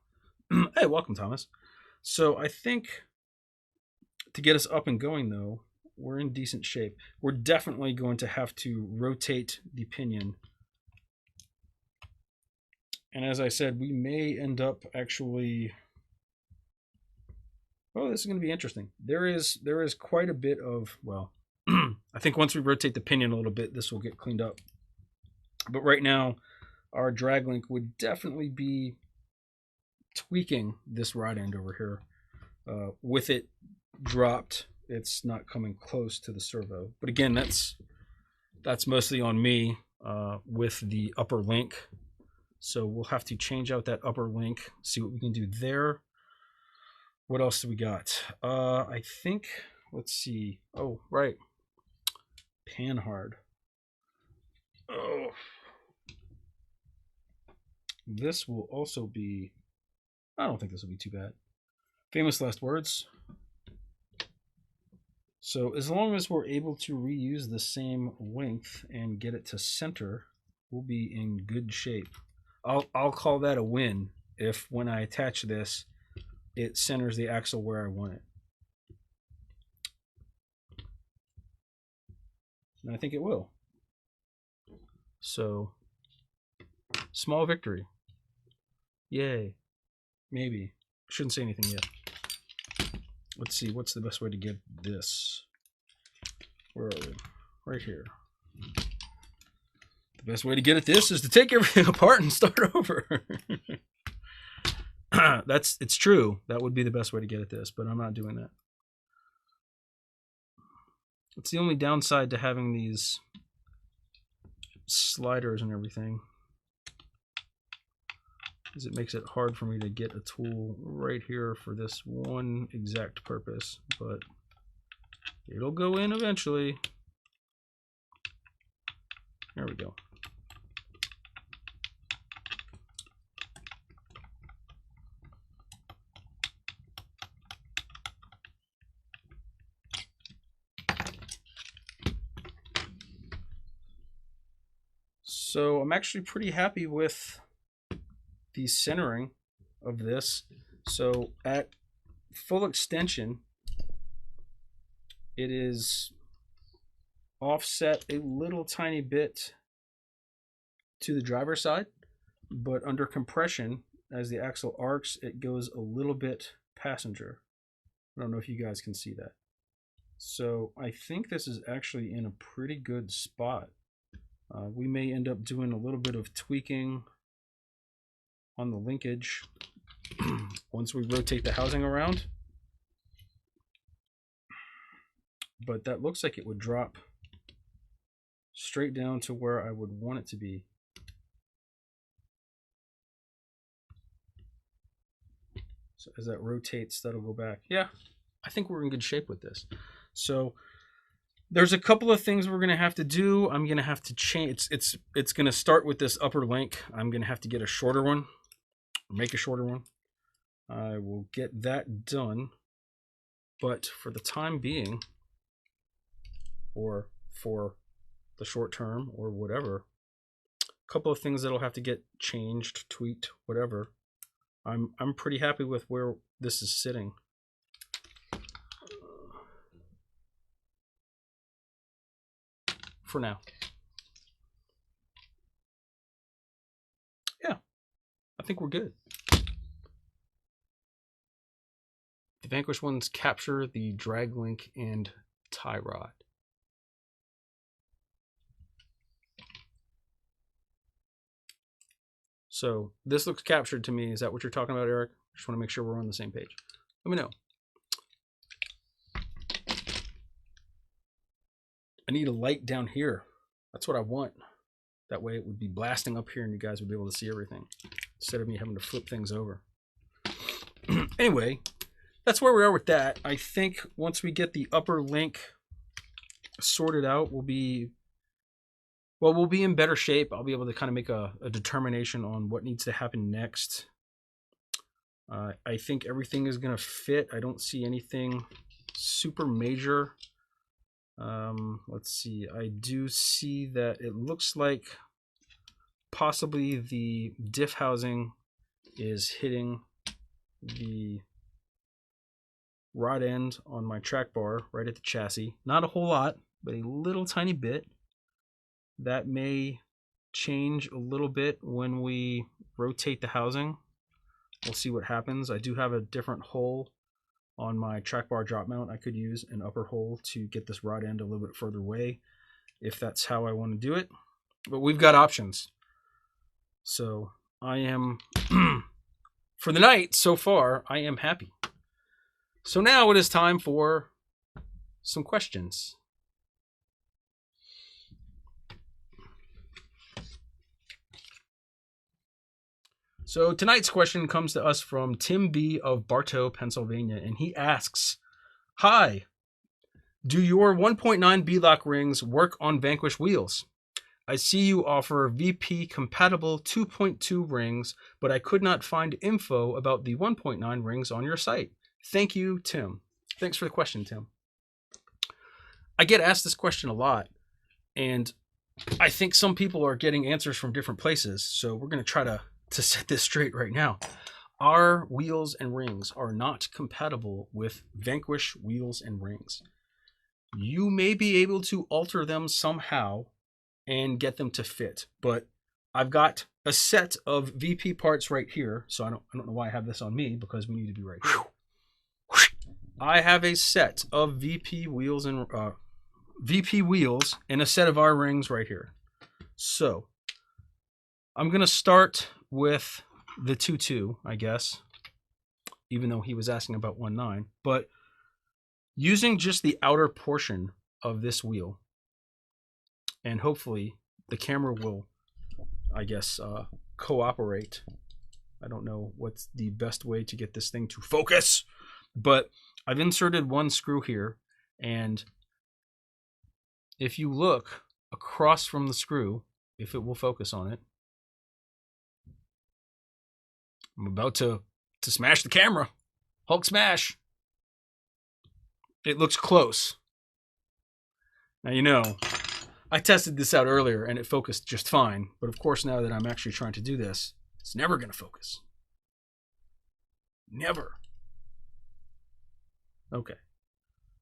Hey, welcome, Thomas. So I think to get us up and going, though, we're in decent shape. We're definitely going to have to rotate the pinion. And as I said, we may end up actually... Oh, this is going to be interesting. There is quite a bit of, well, I think once we rotate the pinion a little bit, this will get cleaned up. But right now, our drag link would definitely be tweaking this rod end over here. With it dropped, it's not coming close to the servo. But again, that's mostly on me with the upper link. So we'll have to change out that upper link, see what we can do there. What else do we got? I think, let's see. Oh, right. Panhard. Oh. This will also be, I don't think this will be too bad. Famous last words. So as long as we're able to reuse the same length and get it to center, we'll be in good shape. I'll call that a win if when I attach this, it centers the axle where I want it. And I think it will. So, small victory. Yay. Maybe. Shouldn't say anything yet. Let's see, what's the best way to get this? Where are we? Right here. The best way to get at this is to take everything apart and start over. It's true. That would be the best way to get at this, but I'm not doing that. It's the only downside to having these sliders and everything, is it makes it hard for me to get a tool right here for this one exact purpose, but it'll go in eventually. There we go. So I'm actually pretty happy with the centering of this. So at full extension, it is offset a little tiny bit to the driver's side, but under compression, as the axle arcs, it goes a little bit passenger. I don't know if you guys can see that. So I think this is actually in a pretty good spot. We may end up doing a little bit of tweaking on the linkage once we rotate the housing around. But that looks like it would drop straight down to where I would want it to be. So as that rotates, that'll go back. Yeah, I think we're in good shape with this. So there's a couple of things we're going to have to do. I'm going to have to change. It's going to start with this upper link. I'm going to have to get a shorter one, or make a shorter one. I will get that done. But for the time being, or for the short term, or whatever, a couple of things that'll have to get changed, tweaked, whatever. I'm pretty happy with where this is sitting. For now. Yeah, I think we're good. The Vanquish ones capture the drag link and tie rod. So this looks captured to me. Is that what you're talking about, Eric? Just want to make sure we're on the same page. Let me know. I need a light down here. That's what I want. That way it would be blasting up here and you guys would be able to see everything instead of me having to flip things over. Anyway, that's where we are with that. I think once we get the upper link sorted out, we'll be Well, we'll be in better shape. I'll be able to kind of make a determination on what needs to happen next. I think everything is going to fit. I don't see anything super major. Let's see. I do see that it looks like possibly the diff housing is hitting the rod end on my track bar right at the chassis. Not a whole lot, but a little tiny bit. That may change a little bit when we rotate the housing. We'll see what happens. I do have a different hole on my track bar drop mount. I could use an upper hole to get this rod end a little bit further away if that's how I want to do it. But we've got options. So I am, for the night so far, I am happy. So now it is time for some questions. So tonight's question comes to us from Tim B. of Bartow, Pennsylvania, and he asks, "Hi, do your 1.9 B-Lock rings work on Vanquish wheels? I see you offer VP compatible 2.2 rings, but I could not find info about the 1.9 rings on your site. Thank you, Tim." Thanks for the question, Tim. I get asked this question a lot, and I think some people are getting answers from different places, so we're going to try to set this straight right now. Our wheels and rings are not compatible with Vanquish wheels and rings. You may be able to alter them somehow and get them to fit, but I've got a set of VP parts right here, so I don't know why I have this on me, because we need to be right here. I have a set of VP wheels and a set of our rings right here. So I'm gonna start with the 2.2, I guess, even though he was asking about 1.9, but using just the outer portion of this wheel, and hopefully the camera will, I guess, cooperate. I don't know what's the best way to get this thing to focus, but I've inserted one screw here, and if you look across from the screw, if it will focus on it, I'm about to smash the camera. Hulk smash. It looks close. Now, you know, I tested this out earlier and it focused just fine. But of course, now that I'm actually trying to do this, it's never going to focus. Never. Okay.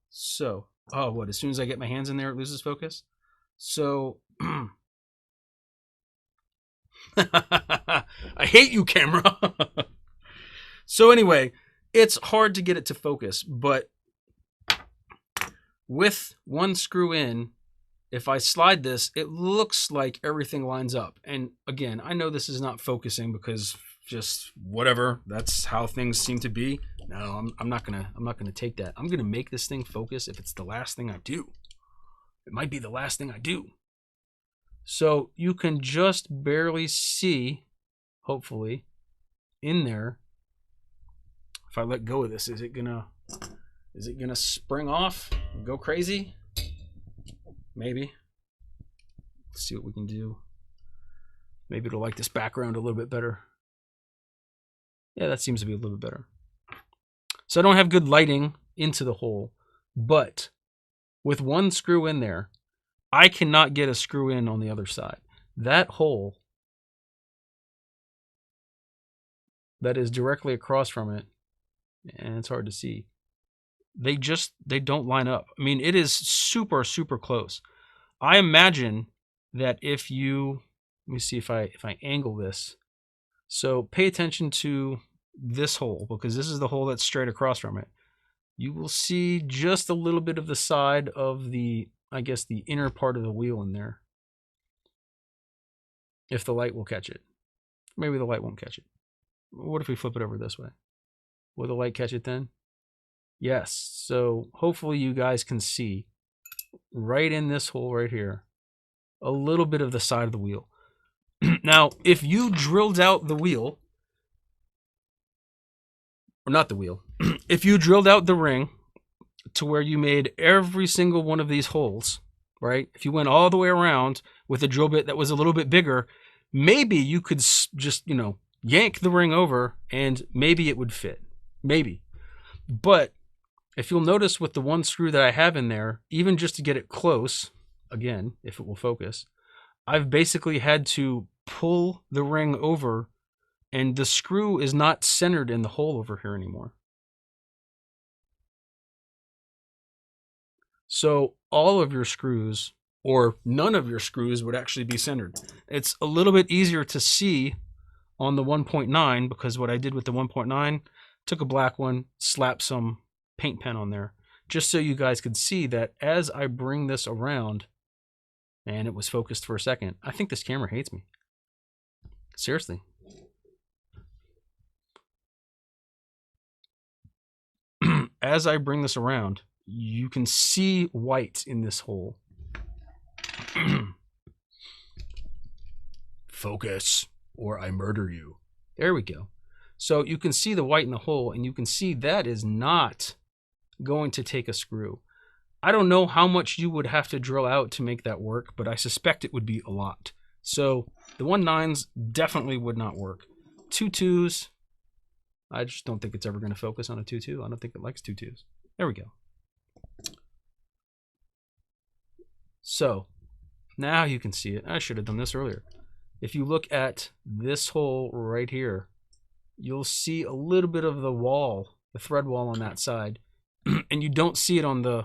So, oh, what? As soon as I get my hands in there, it loses focus? So, I hate you, camera. So anyway, it's hard to get it to focus, but with one screw in, if I slide this, it looks like everything lines up. And again, I know this is not focusing because just whatever, that's how things seem to be. No, I'm not gonna take that. I'm gonna make this thing focus if it's the last thing I do. It might be the last thing I do. So you can just barely see, hopefully, in there. If I let go of this, is it gonna spring off and go crazy? Maybe. Let's see what we can do. Maybe it'll like this background a little bit better. Yeah, that seems to be a little bit better. So I don't have good lighting into the hole, but with one screw in there, I cannot get a screw in on the other side. That hole that is directly across from it, and it's hard to see, they don't line up. I mean, it is super, super close. I imagine that if you, let me see if I angle this. So pay attention to this hole, because this is the hole that's straight across from it. You will see just a little bit of the side of the, I guess, the inner part of the wheel in there. If the light will catch it. Maybe the light won't catch it. What if we flip it over this way? Will the light catch it then? Yes. So hopefully you guys can see right in this hole right here, a little bit of the side of the wheel. Now, if you drilled out the wheel, or not the wheel, if you drilled out the ring to where you made every single one of these holes right? If you went all the way around with a drill bit that was a little bit bigger, maybe you could just, you know, yank the ring over and maybe it would fit. Maybe. But if you'll notice with the one screw that I have in there, even just to get it close, again, if it will focus, I've basically had to pull the ring over and the screw is not centered in the hole over here anymore. So all of your screws or none of your screws would actually be centered. It's a little bit easier to see on the 1.9 because what I did with the 1.9, took a black one, slapped some paint pen on there, just so you guys could see that as I bring this around, and it was focused for a second. I think this camera hates me. Seriously. As I bring this around, you can see white in this hole. Focus or I murder you. There we go. So you can see the white in the hole and you can see that is not going to take a screw. I don't know how much you would have to drill out to make that work, but I suspect it would be a lot. So the 1.9s definitely would not work. 2.2s, I just don't think it's ever going to focus on a 2.2. I don't think it likes 2.2s. There we go. So now you can see it. I should have done this earlier. If you look at this hole right here, you'll see a little bit of the wall, the thread wall on that side, and you don't see it on the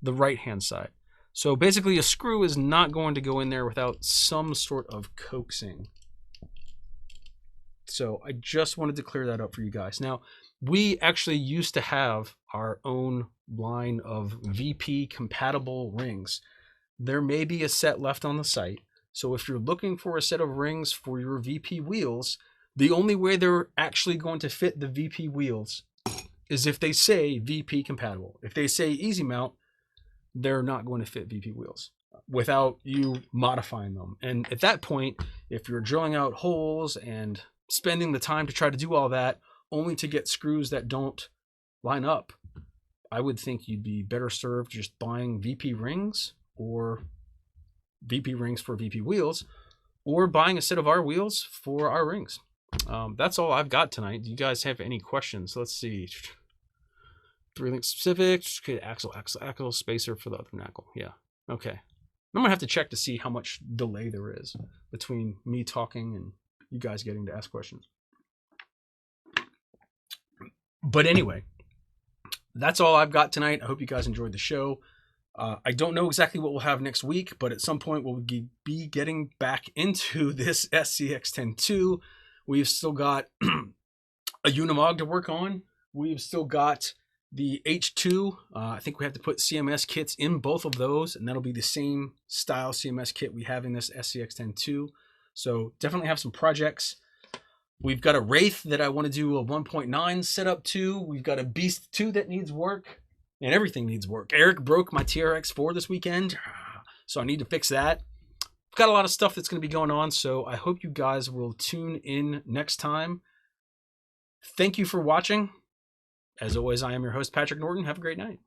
right hand side. So basically a screw is not going to go in there without some sort of coaxing. So I just wanted to clear that up for you guys. Now, we actually used to have our own line of VP compatible rings. There may be a set left on the site. So if you're looking for a set of rings for your VP wheels, the only way they're actually going to fit the VP wheels is if they say VP compatible. If they say easy mount, they're not going to fit VP wheels without you modifying them. And at that point, if you're drilling out holes and spending the time to try to do all that only to get screws that don't line up, I would think you'd be better served just buying VP rings or VP rings for VP wheels, or buying a set of our wheels for our rings. That's all I've got tonight. Do you guys have any questions? Let's see. 3-link specific, okay, axle, spacer for the other knuckle. Yeah, okay. I'm gonna have to check to see how much delay there is between me talking and you guys getting to ask questions. But anyway, that's all I've got tonight. I hope you guys enjoyed the show. I don't know exactly what we'll have next week, but at some point we'll be getting back into this SCX10-II. We've still got a Unimog to work on. We've still got the H2. I think we have to put CMS kits in both of those, and that'll be the same style CMS kit we have in this SCX10-II. So definitely have some projects. We've got a Wraith that I want to do a 1.9 setup to. We've got a Beast 2 that needs work. And everything needs work. Eric broke my TRX4 this weekend, so I need to fix that. I've got a lot of stuff that's going to be going on, so I hope you guys will tune in next time. Thank you for watching. As always, I am your host, Patrick Norton. Have a great night.